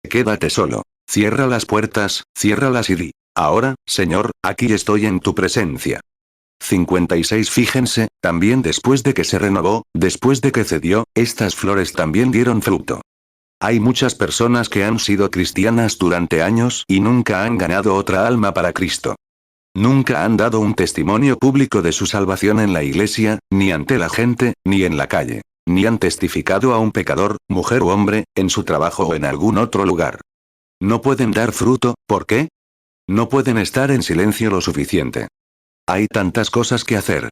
Quédate solo. Cierra las puertas, ciérralas y di: ahora, Señor, aquí estoy en tu presencia. 56. Fíjense, también después de que se renovó, después de que cedió, estas flores también dieron fruto. Hay muchas personas que han sido cristianas durante años y nunca han ganado otra alma para Cristo. Nunca han dado un testimonio público de su salvación en la iglesia, ni ante la gente, ni en la calle. Ni han testificado a un pecador, mujer u hombre, en su trabajo o en algún otro lugar. No pueden dar fruto, ¿por qué? No pueden estar en silencio lo suficiente. Hay tantas cosas que hacer.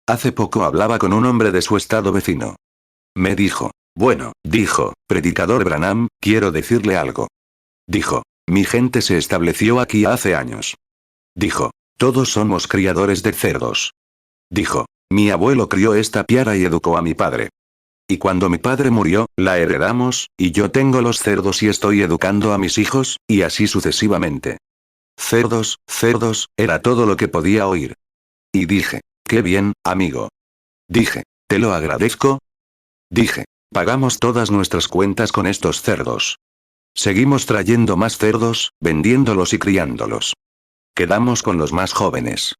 Hace poco hablaba con un hombre de su estado vecino. Me dijo, bueno, dijo, predicador Branham, quiero decirle algo. Dijo, mi gente se estableció aquí hace años. Dijo, todos somos criadores de cerdos. Dijo, mi abuelo crió esta piara y educó a mi padre. Y cuando mi padre murió, la heredamos, y yo tengo los cerdos y estoy educando a mis hijos, y así sucesivamente. Cerdos, cerdos, era todo lo que podía oír. Y dije, qué bien, amigo. Dije, te lo agradezco. Dije, pagamos todas nuestras cuentas con estos cerdos. Seguimos trayendo más cerdos, vendiéndolos y criándolos. Quedamos con los más jóvenes.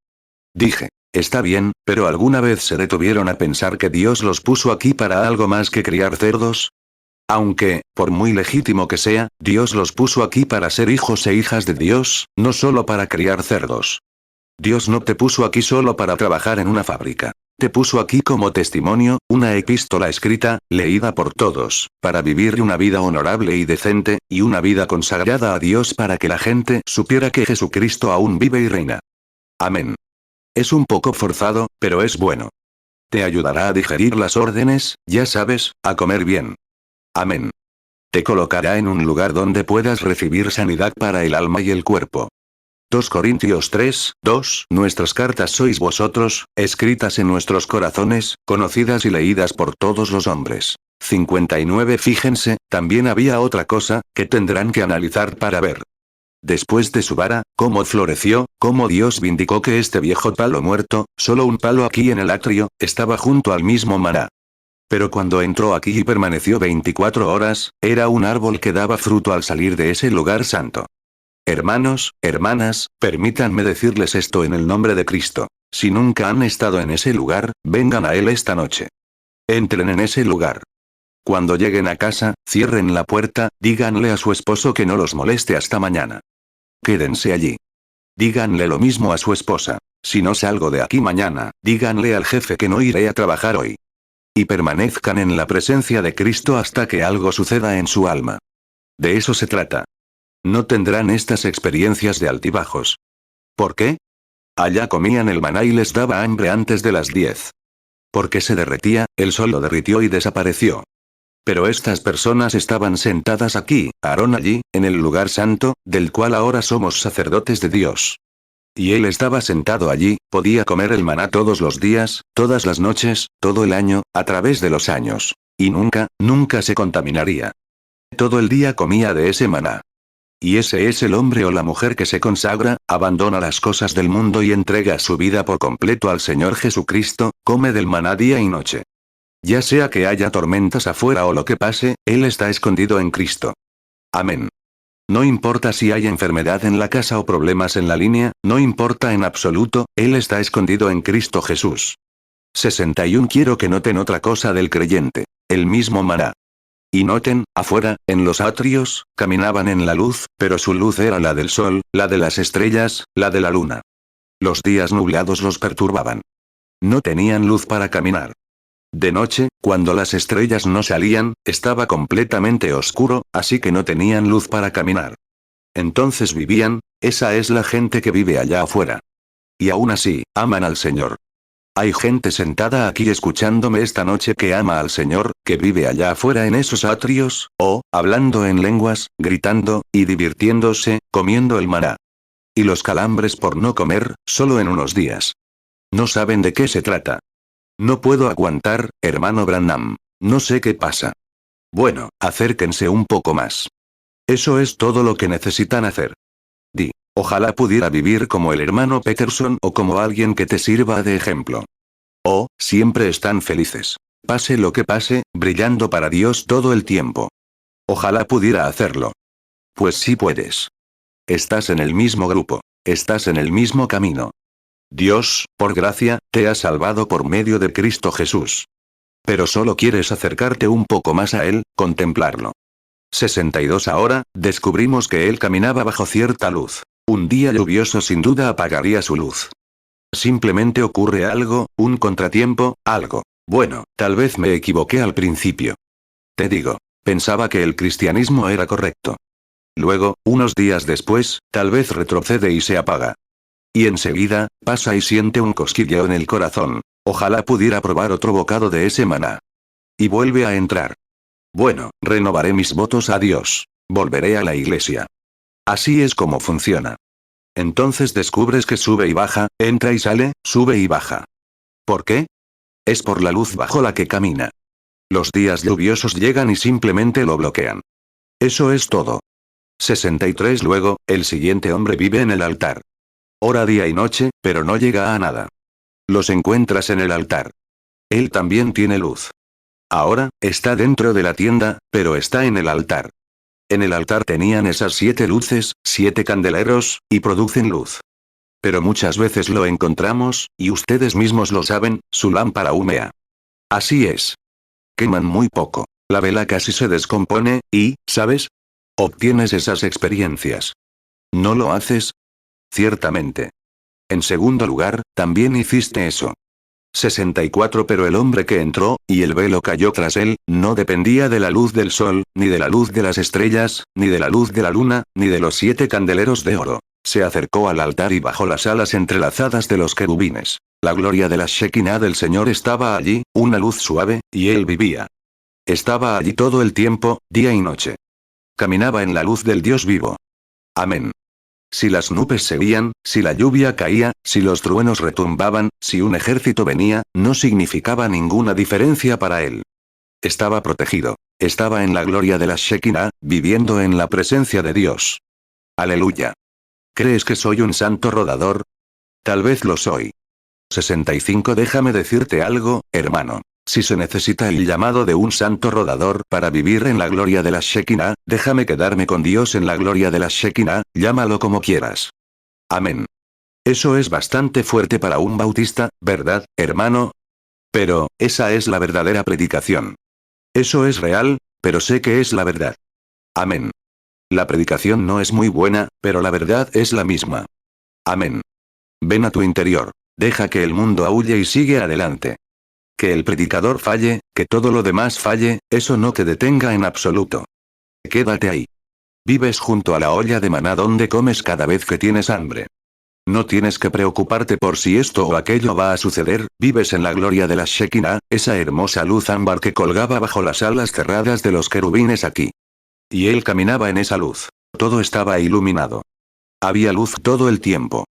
Dije, está bien, pero ¿alguna vez se detuvieron a pensar que Dios los puso aquí para algo más que criar cerdos? Aunque, por muy legítimo que sea, Dios los puso aquí para ser hijos e hijas de Dios, no solo para criar cerdos. Dios no te puso aquí solo para trabajar en una fábrica. Te puso aquí como testimonio, una epístola escrita, leída por todos, para vivir una vida honorable y decente, y una vida consagrada a Dios para que la gente supiera que Jesucristo aún vive y reina. Amén. Es un poco forzado, pero es bueno. Te ayudará a digerir las órdenes, ya sabes, a comer bien. Amén. Te colocará en un lugar donde puedas recibir sanidad para el alma y el cuerpo. 2 Corintios 3, 2. Nuestras cartas sois vosotros, escritas en nuestros corazones, conocidas y leídas por todos los hombres. 59. Fíjense, también había otra cosa, que tendrán que analizar para ver. Después de su vara, cómo floreció, cómo Dios vindicó que este viejo palo muerto, solo un palo aquí en el atrio, estaba junto al mismo maná. Pero cuando entró aquí y permaneció 24 horas, era un árbol que daba fruto al salir de ese lugar santo. Hermanos, hermanas, permítanme decirles esto en el nombre de Cristo. Si nunca han estado en ese lugar, vengan a él esta noche. Entren en ese lugar. Cuando lleguen a casa, cierren la puerta, díganle a su esposo que no los moleste hasta mañana. Quédense allí. Díganle lo mismo a su esposa. Si no salgo de aquí mañana, díganle al jefe que no iré a trabajar hoy. Y permanezcan en la presencia de Cristo hasta que algo suceda en su alma. De eso se trata. No tendrán estas experiencias de altibajos. ¿Por qué? Allá comían el maná y les daba hambre antes de las 10. Porque se derretía, el sol lo derritió y desapareció. Pero estas personas estaban sentadas aquí, Aarón allí, en el lugar santo, del cual ahora somos sacerdotes de Dios. Y él estaba sentado allí, podía comer el maná todos los días, todas las noches, todo el año, a través de los años. Y nunca, nunca se contaminaría. Todo el día comía de ese maná. Y ese es el hombre o la mujer que se consagra, abandona las cosas del mundo y entrega su vida por completo al Señor Jesucristo, come del maná día y noche. Ya sea que haya tormentas afuera o lo que pase, Él está escondido en Cristo. Amén. No importa si hay enfermedad en la casa o problemas en la línea, no importa en absoluto, Él está escondido en Cristo Jesús. 61. Quiero que noten otra cosa del creyente. El mismo maná. Y noten, afuera, en los atrios, caminaban en la luz, pero su luz era la del sol, la de las estrellas, la de la luna. Los días nublados los perturbaban. No tenían luz para caminar. De noche, cuando las estrellas no salían, estaba completamente oscuro, así que no tenían luz para caminar. Entonces vivían, esa es la gente que vive allá afuera. Y aún así, aman al Señor. Hay gente sentada aquí escuchándome esta noche que ama al Señor, que vive allá afuera en esos atrios, o, hablando en lenguas, gritando, y divirtiéndose, comiendo el maná. Y los calambres por no comer, solo en unos días. No saben de qué se trata. No puedo aguantar, hermano Branham. No sé qué pasa. Bueno, acérquense un poco más. Eso es todo lo que necesitan hacer. Di. Ojalá pudiera vivir como el hermano Peterson o como alguien que te sirva de ejemplo. Oh, siempre están felices. Pase lo que pase, brillando para Dios todo el tiempo. Ojalá pudiera hacerlo. Pues sí puedes. Estás en el mismo grupo. Estás en el mismo camino. Dios, por gracia, te ha salvado por medio de Cristo Jesús. Pero solo quieres acercarte un poco más a Él, contemplarlo. 62. Ahora, descubrimos que Él caminaba bajo cierta luz. Un día lluvioso sin duda apagaría su luz. Simplemente ocurre algo, un contratiempo, algo. Bueno, tal vez me equivoqué al principio. Te digo, pensaba que el cristianismo era correcto. Luego, unos días después, tal vez retrocede y se apaga. Y enseguida, pasa y siente un cosquilleo en el corazón. Ojalá pudiera probar otro bocado de ese maná. Y vuelve a entrar. Bueno, renovaré mis votos a Dios. Volveré a la iglesia. Así es como funciona. Entonces descubres que sube y baja, entra y sale, sube y baja. ¿Por qué? Es por la luz bajo la que camina. Los días lluviosos llegan y simplemente lo bloquean. Eso es todo. 63. Luego, el siguiente hombre vive en el altar. Ora día y noche, pero no llega a nada. Los encuentras en el altar. Él también tiene luz. Ahora, está dentro de la tienda, pero está en el altar. En el altar tenían esas 7 luces, 7 candeleros, y producen luz. Pero muchas veces lo encontramos, y ustedes mismos lo saben, su lámpara humea. Así es. Queman muy poco. La vela casi se descompone, y, ¿sabes? Obtienes esas experiencias. ¿No lo haces? Ciertamente. En segundo lugar, también hiciste eso. 64. Pero el hombre que entró, y el velo cayó tras él, no dependía de la luz del sol, ni de la luz de las estrellas, ni de la luz de la luna, ni de los 7 candeleros de oro. Se acercó al altar y bajo las alas entrelazadas de los querubines. La gloria de la Shekinah del Señor estaba allí, una luz suave, y él vivía. Estaba allí todo el tiempo, día y noche. Caminaba en la luz del Dios vivo. Amén. Si las nubes se veían, si la lluvia caía, si los truenos retumbaban, si un ejército venía, no significaba ninguna diferencia para él. Estaba protegido. Estaba en la gloria de la Shekinah, viviendo en la presencia de Dios. Aleluya. ¿Crees que soy un santo rodador? Tal vez lo soy. 65. Déjame decirte algo, hermano. Si se necesita el llamado de un santo rodador para vivir en la gloria de la Shekinah, déjame quedarme con Dios en la gloria de la Shekinah, llámalo como quieras. Amén. Eso es bastante fuerte para un bautista, ¿verdad, hermano? Pero, esa es la verdadera predicación. Eso es real, pero sé que es la verdad. Amén. La predicación no es muy buena, pero la verdad es la misma. Amén. Ven a tu interior. Deja que el mundo aúlle y sigue adelante. Que el predicador falle, que todo lo demás falle, eso no te detenga en absoluto. Quédate ahí. Vives junto a la olla de maná donde comes cada vez que tienes hambre. No tienes que preocuparte por si esto o aquello va a suceder, vives en la gloria de la Shekinah, esa hermosa luz ámbar que colgaba bajo las alas cerradas de los querubines aquí. Y él caminaba en esa luz. Todo estaba iluminado. Había luz todo el tiempo.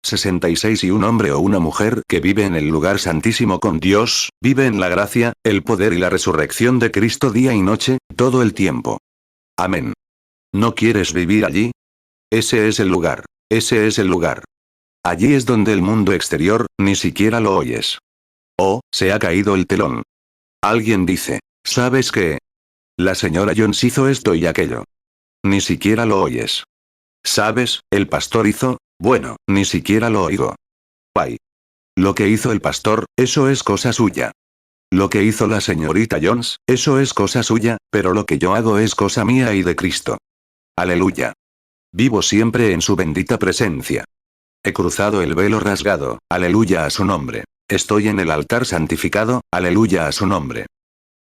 66 y un hombre o una mujer que vive en el lugar santísimo con Dios, vive en la gracia, el poder y la resurrección de Cristo día y noche, todo el tiempo. Amén. ¿No quieres vivir allí? Ese es el lugar. Ese es el lugar. Allí es donde el mundo exterior, ni siquiera lo oyes. Oh, se ha caído el telón. Alguien dice, ¿sabes qué? La señora Jones hizo esto y aquello. Ni siquiera lo oyes. ¿Sabes? El pastor hizo, bueno, ni siquiera lo oigo. Ay. Lo que hizo el pastor, eso es cosa suya. Lo que hizo la señorita Jones, eso es cosa suya, pero lo que yo hago es cosa mía y de Cristo. Aleluya. Vivo siempre en su bendita presencia. He cruzado el velo rasgado, aleluya a su nombre. Estoy en el altar santificado, aleluya a su nombre.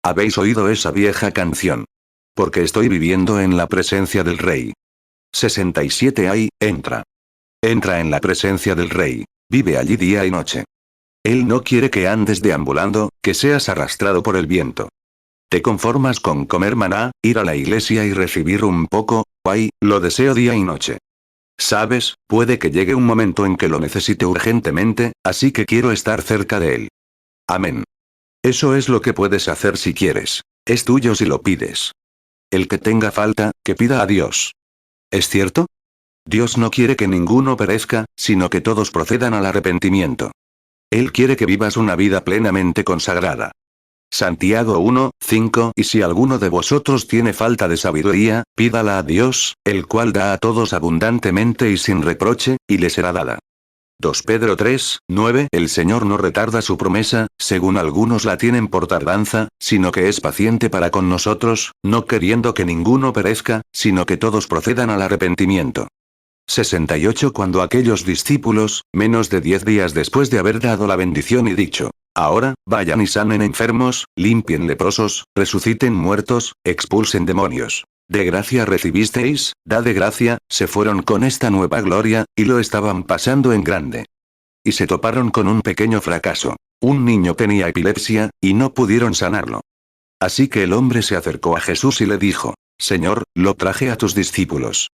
¿Habéis oído esa vieja canción? Porque estoy viviendo en la presencia del Rey. 67 Ay, entra. Entra en la presencia del Rey. Vive allí día y noche. Él no quiere que andes deambulando, que seas arrastrado por el viento. ¿Te conformas con comer maná, ir a la iglesia y recibir un poco? Ay, lo deseo día y noche. Sabes, puede que llegue un momento en que lo necesite urgentemente, así que quiero estar cerca de él. Amén. Eso es lo que puedes hacer si quieres. Es tuyo si lo pides. El que tenga falta, que pida a Dios. ¿Es cierto? Dios no quiere que ninguno perezca, sino que todos procedan al arrepentimiento. Él quiere que vivas una vida plenamente consagrada. Santiago 1, 5 Y si alguno de vosotros tiene falta de sabiduría, pídala a Dios, el cual da a todos abundantemente y sin reproche, y le será dada. 2 Pedro 3, 9 El Señor no retarda su promesa, según algunos la tienen por tardanza, sino que es paciente para con nosotros, no queriendo que ninguno perezca, sino que todos procedan al arrepentimiento. 68 Cuando aquellos discípulos, menos de 10 días después de haber dado la bendición y dicho, ahora, vayan y sanen enfermos, limpien leprosos, resuciten muertos, expulsen demonios. De gracia recibisteis, da de gracia, se fueron con esta nueva gloria, y lo estaban pasando en grande. Y se toparon con un pequeño fracaso. Un niño tenía epilepsia, y no pudieron sanarlo. Así que el hombre se acercó a Jesús y le dijo, Señor, lo traje a tus discípulos.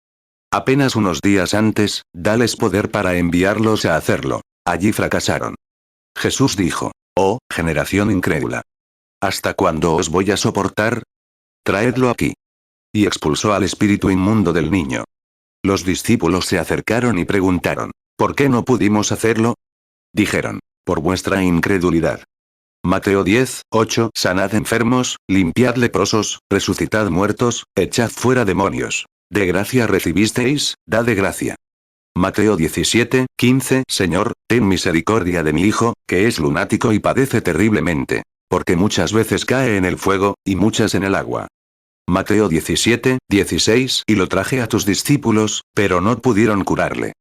Apenas unos días antes, dales poder para enviarlos a hacerlo. Allí fracasaron. Jesús dijo, oh, generación incrédula. ¿Hasta cuándo os voy a soportar? Traedlo aquí. Y expulsó al espíritu inmundo del niño. Los discípulos se acercaron y preguntaron, ¿por qué no pudimos hacerlo? Dijeron, por vuestra incredulidad. Mateo 10, 8 Sanad enfermos, limpiad leprosos, resucitad muertos, echad fuera demonios. De gracia recibisteis, da de gracia. Mateo 17, 15 Señor, ten misericordia de mi hijo, que es lunático y padece terriblemente. Porque muchas veces cae en el fuego, y muchas en el agua. Mateo 17, 16 Y lo traje a tus discípulos, pero no pudieron curarle.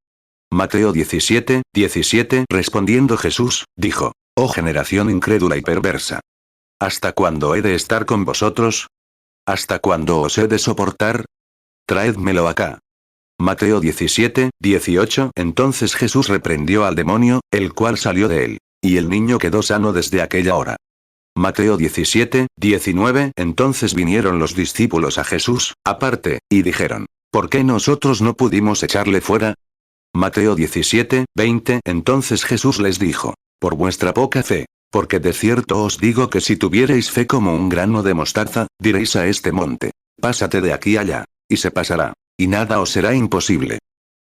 Mateo 17, 17 Respondiendo Jesús, dijo, oh generación incrédula y perversa. ¿Hasta cuándo he de estar con vosotros? ¿Hasta cuándo os he de soportar? Traédmelo acá. Mateo 17, 18 Entonces Jesús reprendió al demonio, el cual salió de él. Y el niño quedó sano desde aquella hora. Mateo 17, 19 Entonces vinieron los discípulos a Jesús, aparte, y dijeron, ¿por qué nosotros no pudimos echarle fuera? Mateo 17, 20 Entonces Jesús les dijo, por vuestra poca fe. Porque de cierto os digo que si tuvierais fe como un grano de mostaza, diréis a este monte, pásate de aquí allá, y se pasará, y nada os será imposible.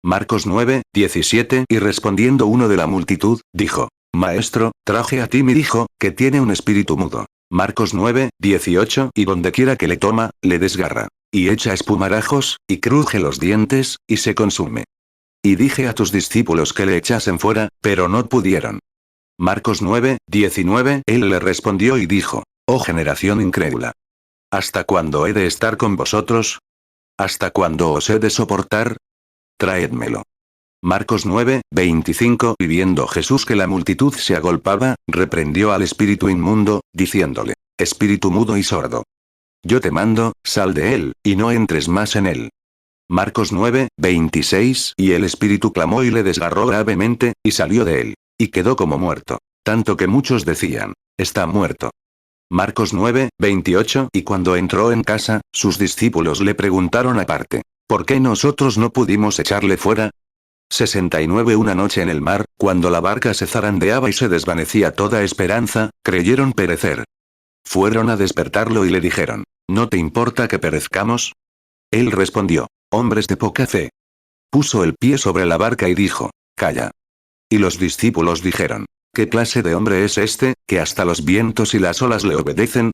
Marcos 9, 17 Y respondiendo uno de la multitud, dijo, Maestro, traje a ti mi hijo, que tiene un espíritu mudo. Marcos 9, 18, y donde quiera que le toma, le desgarra. Y echa espumarajos, y cruje los dientes, y se consume. Y dije a tus discípulos que le echasen fuera, pero no pudieron. Marcos 9, 19, él le respondió y dijo, oh generación incrédula. ¿Hasta cuándo he de estar con vosotros? ¿Hasta cuándo os he de soportar? Traédmelo. Marcos 9, 25, y viendo Jesús que la multitud se agolpaba, reprendió al espíritu inmundo, diciéndole, espíritu mudo y sordo. Yo te mando, sal de él, y no entres más en él. Marcos 9, 26, y el espíritu clamó y le desgarró gravemente, y salió de él. Y quedó como muerto. Tanto que muchos decían, está muerto. Marcos 9, 28, y cuando entró en casa, sus discípulos le preguntaron aparte, ¿por qué nosotros no pudimos echarle fuera? 69 Una noche en el mar, cuando la barca se zarandeaba y se desvanecía toda esperanza, creyeron perecer. Fueron a despertarlo y le dijeron, ¿no te importa que perezcamos? Él respondió, hombres de poca fe. Puso el pie sobre la barca y dijo, calla. Y los discípulos dijeron, ¿qué clase de hombre es este, que hasta los vientos y las olas le obedecen?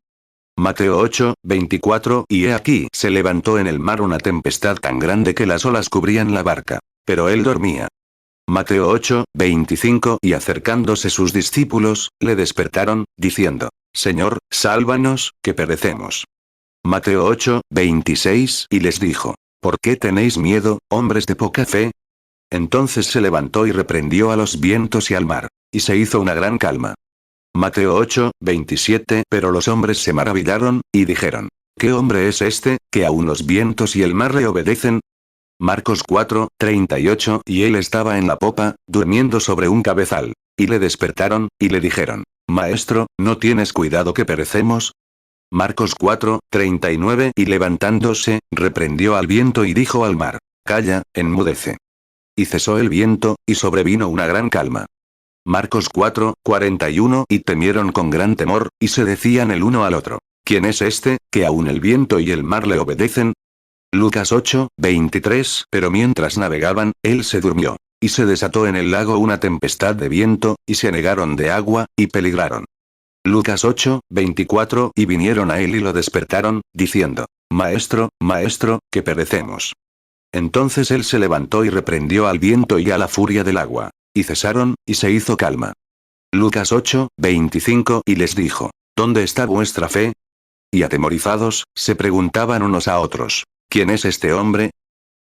Mateo 8, 24, y he aquí se levantó en el mar una tempestad tan grande que las olas cubrían la barca. Pero él dormía. Mateo 8, 25, y acercándose sus discípulos, le despertaron, diciendo, Señor, sálvanos, que perecemos. Mateo 8, 26, y les dijo, ¿por qué tenéis miedo, hombres de poca fe? Entonces se levantó y reprendió a los vientos y al mar, y se hizo una gran calma. Mateo 8, 27, pero los hombres se maravillaron, y dijeron, ¿qué hombre es este, que aun los vientos y el mar le obedecen? Marcos 4, 38, y él estaba en la popa, durmiendo sobre un cabezal. Y le despertaron, y le dijeron, Maestro, ¿no tienes cuidado que perecemos? Marcos 4, 39, y levantándose, reprendió al viento y dijo al mar, calla, enmudece. Y cesó el viento, y sobrevino una gran calma. Marcos 4, 41, y temieron con gran temor, y se decían el uno al otro, ¿quién es este, que aun el viento y el mar le obedecen? Lucas 8, 23, pero mientras navegaban, él se durmió. Y se desató en el lago una tempestad de viento, y se anegaron de agua, y peligraron. Lucas 8, 24, y vinieron a él y lo despertaron, diciendo, Maestro, Maestro, que perecemos. Entonces él se levantó y reprendió al viento y a la furia del agua. Y cesaron, y se hizo calma. Lucas 8, 25, y les dijo, ¿dónde está vuestra fe? Y atemorizados, se preguntaban unos a otros, ¿quién es este hombre?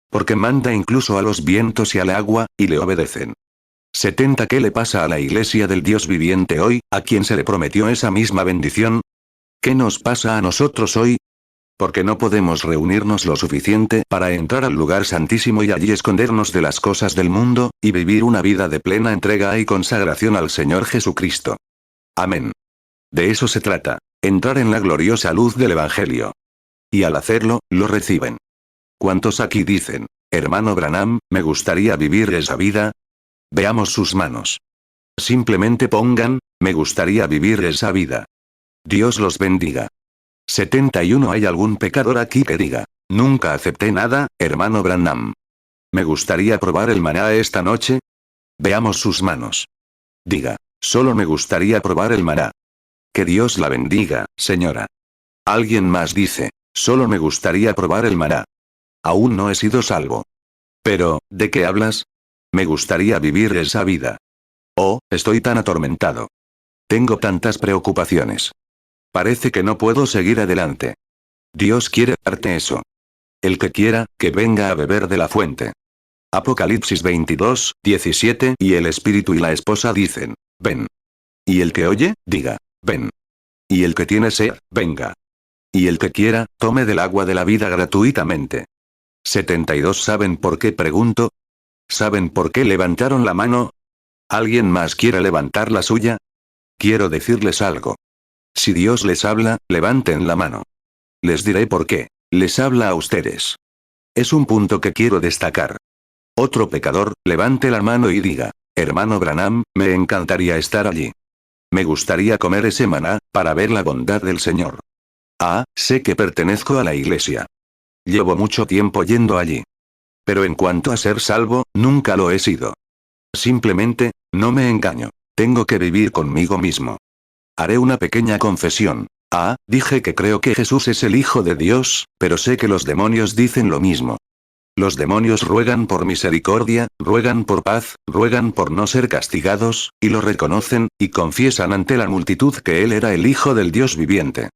Porque manda incluso a los vientos y al agua, y le obedecen. 70 ¿Qué le pasa a la iglesia del Dios viviente hoy, a quien se le prometió esa misma bendición? ¿Qué nos pasa a nosotros hoy? Porque no podemos reunirnos lo suficiente para entrar al lugar santísimo y allí escondernos de las cosas del mundo, y vivir una vida de plena entrega y consagración al Señor Jesucristo. Amén. De eso se trata, entrar en la gloriosa luz del Evangelio. Y al hacerlo, lo reciben. ¿Cuántos aquí dicen, hermano Branham, me gustaría vivir esa vida? Veamos sus manos. Simplemente pongan, me gustaría vivir esa vida. Dios los bendiga. 71 ¿Hay algún pecador aquí que diga, nunca acepté nada, hermano Branham? ¿Me gustaría probar el maná esta noche? Veamos sus manos. Diga, solo me gustaría probar el maná. Que Dios la bendiga, señora. Alguien más dice, solo me gustaría probar el maná. Aún no he sido salvo. Pero, ¿de qué hablas? Me gustaría vivir esa vida. Oh, estoy tan atormentado. Tengo tantas preocupaciones. Parece que no puedo seguir adelante. Dios quiere darte eso. El que quiera, que venga a beber de la fuente. Apocalipsis 22, 17 y el espíritu y la esposa dicen, ven. Y el que oye, diga, ven. Y el que tiene sed, venga. Y el que quiera, tome del agua de la vida gratuitamente. 72 ¿Saben por qué pregunto? ¿Saben por qué levantaron la mano? ¿Alguien más quiere levantar la suya? Quiero decirles algo. Si Dios les habla, levanten la mano. Les diré por qué. Les habla a ustedes. Es un punto que quiero destacar. Otro pecador, levante la mano y diga, hermano Branham, me encantaría estar allí. Me gustaría comer ese maná, para ver la bondad del Señor. Ah, sé que pertenezco a la iglesia. Llevo mucho tiempo yendo allí. Pero en cuanto a ser salvo, nunca lo he sido. Simplemente, no me engaño. Tengo que vivir conmigo mismo. Haré una pequeña confesión. Dije que creo que Jesús es el Hijo de Dios, pero sé que los demonios dicen lo mismo. Los demonios ruegan por misericordia, ruegan por paz, ruegan por no ser castigados, y lo reconocen, y confiesan ante la multitud que Él era el Hijo del Dios viviente.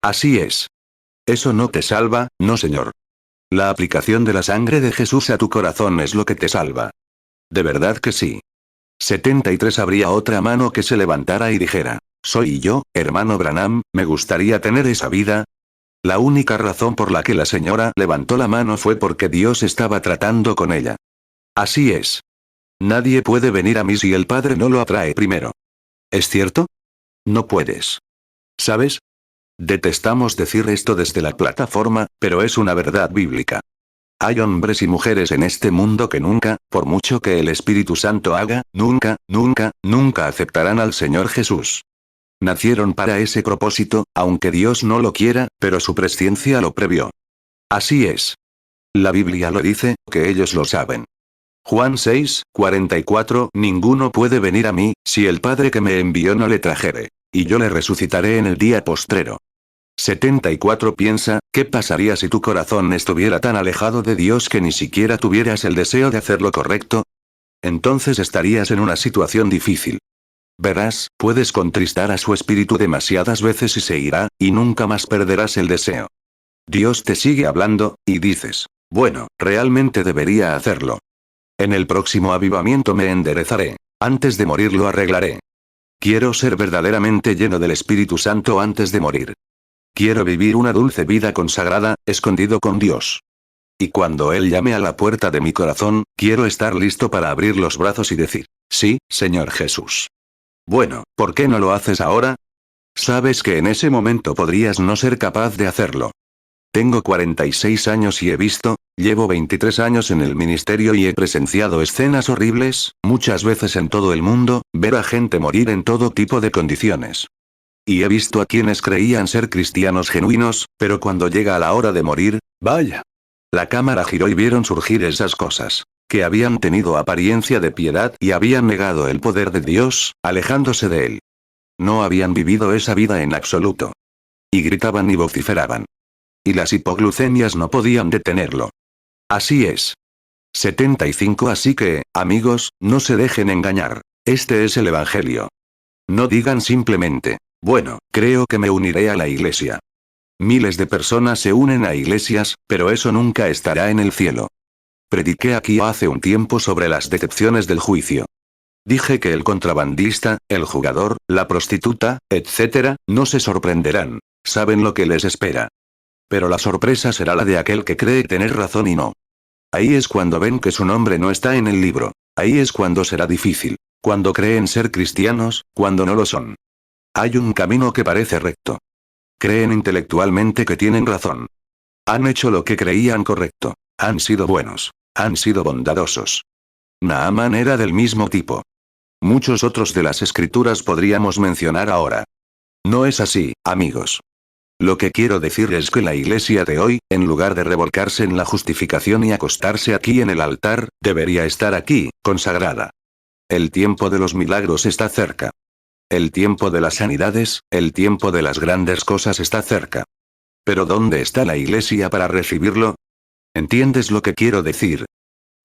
Así es. Eso no te salva, no señor. La aplicación de la sangre de Jesús a tu corazón es lo que te salva. De verdad que sí. 73. Habría otra mano que se levantara y dijera: soy yo, hermano Branham, me gustaría tener esa vida. La única razón por la que la señora levantó la mano fue porque Dios estaba tratando con ella. Así es. Nadie puede venir a mí si el Padre no lo atrae primero. ¿Es cierto? No puedes. ¿Sabes? Detestamos decir esto desde la plataforma, pero es una verdad bíblica. Hay hombres y mujeres en este mundo que nunca, por mucho que el Espíritu Santo haga, nunca, nunca, nunca aceptarán al Señor Jesús. Nacieron para ese propósito, aunque Dios no lo quiera, pero su presciencia lo previó. Así es. La Biblia lo dice, que ellos lo saben. Juan 6, 44. Ninguno puede venir a mí, si el Padre que me envió no le trajere. Y yo le resucitaré en el día postrero. 74. Piensa, ¿qué pasaría si tu corazón estuviera tan alejado de Dios que ni siquiera tuvieras el deseo de hacer lo correcto? Entonces estarías en una situación difícil. Verás, puedes contristar a su espíritu demasiadas veces y se irá, y nunca más perderás el deseo. Dios te sigue hablando, y dices: bueno, realmente debería hacerlo. En el próximo avivamiento me enderezaré. Antes de morir lo arreglaré. Quiero ser verdaderamente lleno del Espíritu Santo antes de morir. Quiero vivir una dulce vida consagrada, escondido con Dios. Y cuando Él llame a la puerta de mi corazón, quiero estar listo para abrir los brazos y decir: sí, Señor Jesús. Bueno, ¿por qué no lo haces ahora? Sabes que en ese momento podrías no ser capaz de hacerlo. Tengo 46 años y llevo 23 años en el ministerio y he presenciado escenas horribles, muchas veces en todo el mundo, ver a gente morir en todo tipo de condiciones. Y he visto a quienes creían ser cristianos genuinos, pero cuando llega la hora de morir, vaya. La cámara giró y vieron surgir esas cosas, que habían tenido apariencia de piedad y habían negado el poder de Dios, alejándose de Él. No habían vivido esa vida en absoluto. Y gritaban y vociferaban. Y las hipoglucemias no podían detenerlo. Así es. 75. Así que, amigos, no se dejen engañar. Este es el Evangelio. No digan simplemente: bueno, creo que me uniré a la iglesia. Miles de personas se unen a iglesias, pero eso nunca estará en el cielo. Prediqué aquí hace un tiempo sobre las decepciones del juicio. Dije que el contrabandista, el jugador, la prostituta, etc., no se sorprenderán. Saben lo que les espera. Pero la sorpresa será la de aquel que cree tener razón y no. Ahí es cuando ven que su nombre no está en el libro. Ahí es cuando será difícil. Cuando creen ser cristianos, cuando no lo son. Hay un camino que parece recto. Creen intelectualmente que tienen razón. Han hecho lo que creían correcto. Han sido buenos. Han sido bondadosos. Naamán era del mismo tipo. Muchos otros de las escrituras podríamos mencionar ahora. No es así, amigos. Lo que quiero decir es que la iglesia de hoy, en lugar de revolcarse en la justificación y acostarse aquí en el altar, debería estar aquí, consagrada. El tiempo de los milagros está cerca. El tiempo de las sanidades, el tiempo de las grandes cosas está cerca. Pero ¿dónde está la iglesia para recibirlo? ¿Entiendes lo que quiero decir?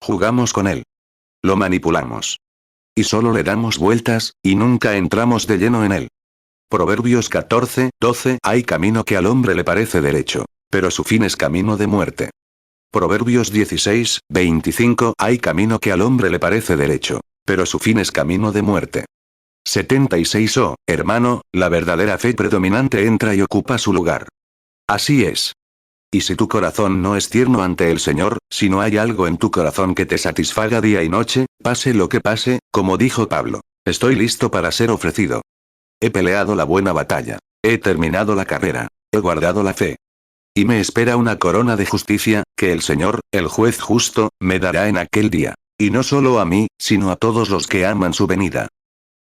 Jugamos con él. Lo manipulamos. Y solo le damos vueltas, y nunca entramos de lleno en él. Proverbios 14, 12. Hay camino que al hombre le parece derecho, pero su fin es camino de muerte. Proverbios 16, 25. Hay camino que al hombre le parece derecho, pero su fin es camino de muerte. 76. Oh, hermano, la verdadera fe predominante entra y ocupa su lugar. Así es. Y si tu corazón no es tierno ante el Señor, si no hay algo en tu corazón que te satisfaga día y noche, pase lo que pase, como dijo Pablo: estoy listo para ser ofrecido. He peleado la buena batalla. He terminado la carrera. He guardado la fe. Y me espera una corona de justicia, que el Señor, el juez justo, me dará en aquel día. Y no solo a mí, sino a todos los que aman su venida.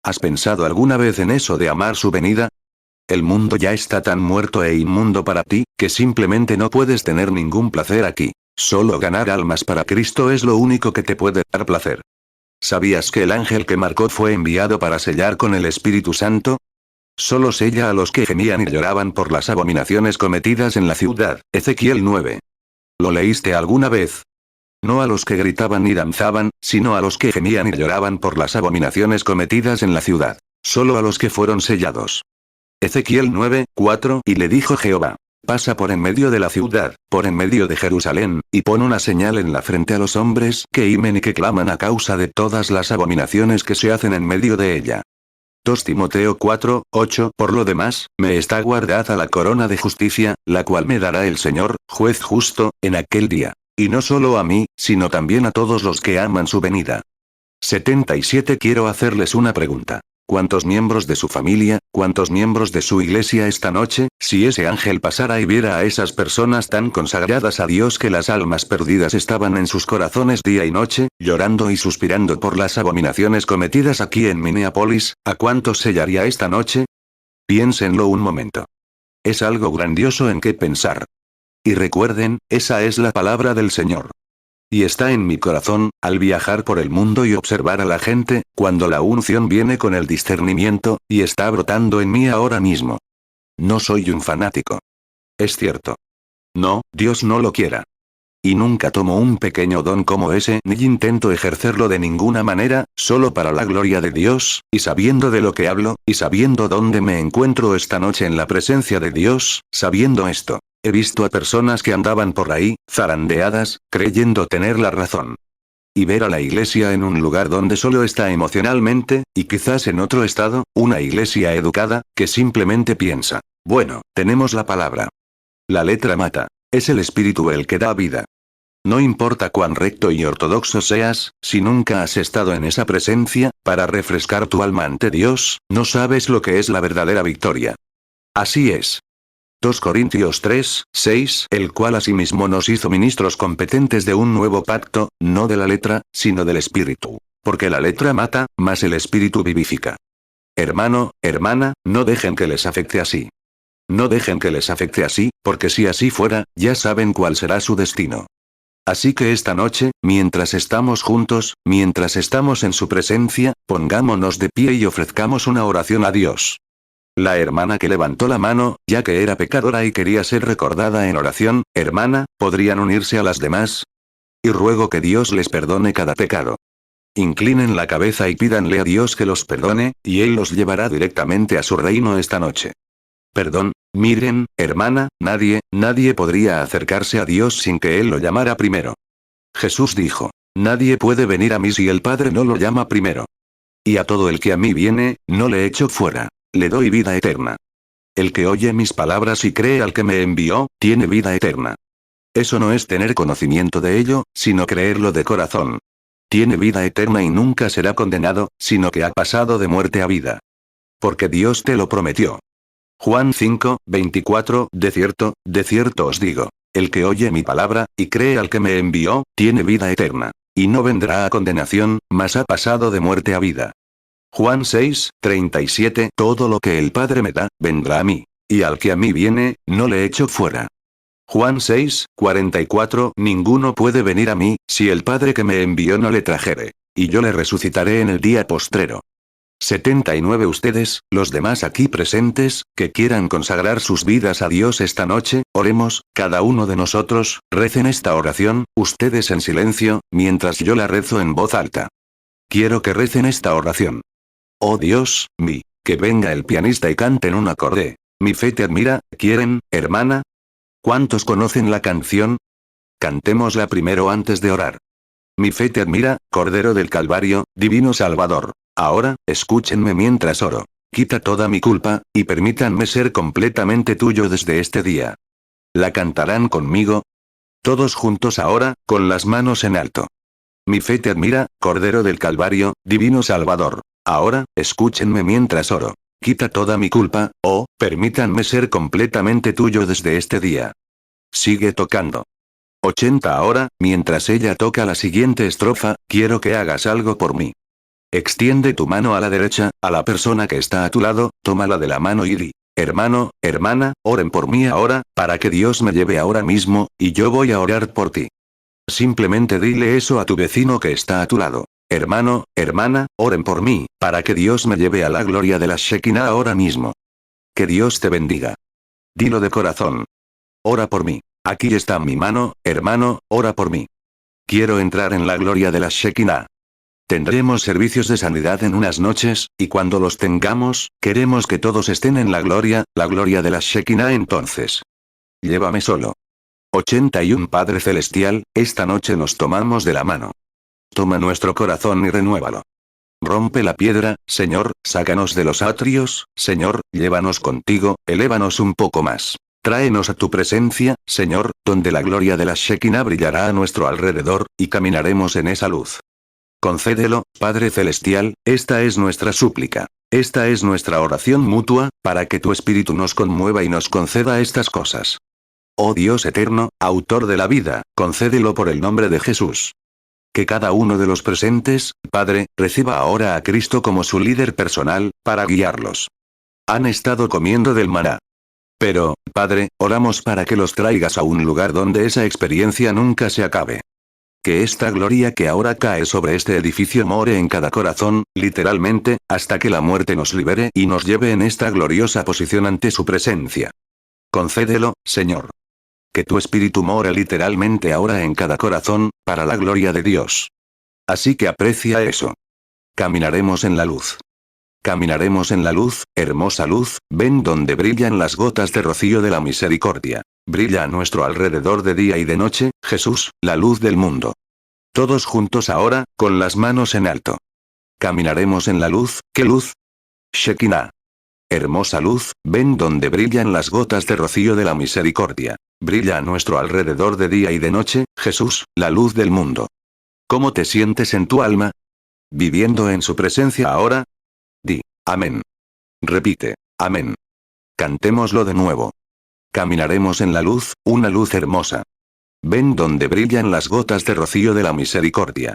¿Has pensado alguna vez en eso de amar su venida? El mundo ya está tan muerto e inmundo para ti, que simplemente no puedes tener ningún placer aquí. Solo ganar almas para Cristo es lo único que te puede dar placer. ¿Sabías que el ángel que marcó fue enviado para sellar con el Espíritu Santo? Solo sella a los que gemían y lloraban por las abominaciones cometidas en la ciudad. Ezequiel 9. ¿Lo leíste alguna vez? No a los que gritaban y danzaban, sino a los que gemían y lloraban por las abominaciones cometidas en la ciudad. Solo a los que fueron sellados. Ezequiel 9, 4. Y le dijo Jehová: pasa por en medio de la ciudad, por en medio de Jerusalén, y pon una señal en la frente a los hombres que gimen y que claman a causa de todas las abominaciones que se hacen en medio de ella. 2 Timoteo 4, 8. Por lo demás, me está guardada la corona de justicia, la cual me dará el Señor, juez justo, en aquel día. Y no solo a mí, sino también a todos los que aman su venida. 77. Quiero hacerles una pregunta. ¿Cuántos miembros de su familia, cuántos miembros de su iglesia esta noche, si ese ángel pasara y viera a esas personas tan consagradas a Dios que las almas perdidas estaban en sus corazones día y noche, llorando y suspirando por las abominaciones cometidas aquí en Minneapolis, ¿a cuántos sellaría esta noche? Piénsenlo un momento. Es algo grandioso en qué pensar. Y recuerden, esa es la palabra del Señor. Y está en mi corazón, al viajar por el mundo y observar a la gente, cuando la unción viene con el discernimiento, y está brotando en mí ahora mismo. No soy un fanático. Es cierto. No, Dios no lo quiera. Y nunca tomo un pequeño don como ese ni intento ejercerlo de ninguna manera, solo para la gloria de Dios, y sabiendo de lo que hablo, y sabiendo dónde me encuentro esta noche en la presencia de Dios, sabiendo esto. He visto a personas que andaban por ahí, zarandeadas, creyendo tener la razón. Y ver a la iglesia en un lugar donde solo está emocionalmente, y quizás en otro estado, una iglesia educada, que simplemente piensa: bueno, tenemos la palabra. La letra mata. Es el espíritu el que da vida. No importa cuán recto y ortodoxo seas, si nunca has estado en esa presencia, para refrescar tu alma ante Dios, no sabes lo que es la verdadera victoria. Así es. 2 Corintios 3, 6. El cual asimismo nos hizo ministros competentes de un nuevo pacto, no de la letra, sino del espíritu. Porque la letra mata, mas el espíritu vivifica. Hermano, hermana, no dejen que les afecte así. No dejen que les afecte así, porque si así fuera, ya saben cuál será su destino. Así que esta noche, mientras estamos juntos, mientras estamos en su presencia, pongámonos de pie y ofrezcamos una oración a Dios. La hermana que levantó la mano, ya que era pecadora y quería ser recordada en oración, hermana, ¿podrían unirse a las demás? Y ruego que Dios les perdone cada pecado. Inclinen la cabeza y pídanle a Dios que los perdone, y Él los llevará directamente a su reino esta noche. Perdón, miren, hermana, nadie podría acercarse a Dios sin que Él lo llamara primero. Jesús dijo: nadie puede venir a mí si el Padre no lo llama primero. Y a todo el que a mí viene, no le echo fuera. Le doy vida eterna. El que oye mis palabras y cree al que me envió, tiene vida eterna. Eso no es tener conocimiento de ello, sino creerlo de corazón. Tiene vida eterna y nunca será condenado, sino que ha pasado de muerte a vida. Porque Dios te lo prometió. Juan 5, 24. De cierto os digo, el que oye mi palabra, y cree al que me envió, tiene vida eterna. Y no vendrá a condenación, mas ha pasado de muerte a vida. Juan 6, 37. Todo lo que el Padre me da, vendrá a mí. Y al que a mí viene, no le echo fuera. Juan 6, 44. Ninguno puede venir a mí, si el Padre que me envió no le trajere. Y yo le resucitaré en el día postrero. 79. Ustedes, los demás aquí presentes, que quieran consagrar sus vidas a Dios esta noche, oremos, cada uno de nosotros, recen esta oración, ustedes en silencio, mientras yo la rezo en voz alta. Quiero que recen esta oración. Oh Dios, que venga el pianista y canten un acorde. Mi fe te admira, ¿quieren, hermana? ¿Cuántos conocen la canción? Cantémosla primero antes de orar. Mi fe te admira, Cordero del Calvario, Divino Salvador. Ahora, escúchenme mientras oro. Quita toda mi culpa, y permítanme ser completamente tuyo desde este día. ¿La cantarán conmigo? Todos juntos ahora, con las manos en alto. Mi fe te admira, Cordero del Calvario, Divino Salvador. Ahora, escúchenme mientras oro. Quita toda mi culpa, permítanme ser completamente tuyo desde este día. Sigue tocando. 80. Ahora, mientras ella toca la siguiente estrofa, quiero que hagas algo por mí. Extiende tu mano a la derecha, a la persona que está a tu lado, tómala de la mano y di: hermano, hermana, oren por mí ahora, para que Dios me lleve ahora mismo, y yo voy a orar por ti. Simplemente dile eso a tu vecino que está a tu lado. Hermano, hermana, oren por mí, para que Dios me lleve a la gloria de la Shekinah ahora mismo. Que Dios te bendiga. Dilo de corazón. Ora por mí. Aquí está mi mano, hermano, ora por mí. Quiero entrar en la gloria de la Shekinah. Tendremos servicios de sanidad en unas noches, y cuando los tengamos, queremos que todos estén en la gloria de la Shekinah entonces. Llévame solo. 81 Padre Celestial, esta noche nos tomamos de la mano. Toma nuestro corazón y renuévalo. Rompe la piedra, Señor, sácanos de los atrios, Señor, llévanos contigo, elévanos un poco más. Tráenos a tu presencia, Señor, donde la gloria de la Shekinah brillará a nuestro alrededor, y caminaremos en esa luz. Concédelo, Padre Celestial, esta es nuestra súplica. Esta es nuestra oración mutua, para que tu Espíritu nos conmueva y nos conceda estas cosas. Oh Dios eterno, autor de la vida, concédelo por el nombre de Jesús. Que cada uno de los presentes, Padre, reciba ahora a Cristo como su líder personal, para guiarlos. Han estado comiendo del maná. Pero, Padre, oramos para que los traigas a un lugar donde esa experiencia nunca se acabe. Que esta gloria que ahora cae sobre este edificio more en cada corazón, literalmente, hasta que la muerte nos libere y nos lleve en esta gloriosa posición ante su presencia. Concédelo, Señor. Que tu espíritu more literalmente ahora en cada corazón, para la gloria de Dios. Así que aprecia eso. Caminaremos en la luz. Caminaremos en la luz, hermosa luz, ven donde brillan las gotas de rocío de la misericordia. Brilla a nuestro alrededor de día y de noche, Jesús, la luz del mundo. Todos juntos ahora, con las manos en alto. Caminaremos en la luz, ¿qué luz? Shekinah. Hermosa luz, ven donde brillan las gotas de rocío de la misericordia. Brilla a nuestro alrededor de día y de noche, Jesús, la luz del mundo. ¿Cómo te sientes en tu alma? ¿Viviendo en su presencia ahora? Di, amén. Repite, amén. Cantémoslo de nuevo. Caminaremos en la luz, una luz hermosa. Ven donde brillan las gotas de rocío de la misericordia.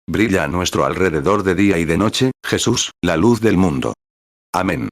Brilla a nuestro alrededor de día y de noche, Jesús, la luz del mundo. Amén.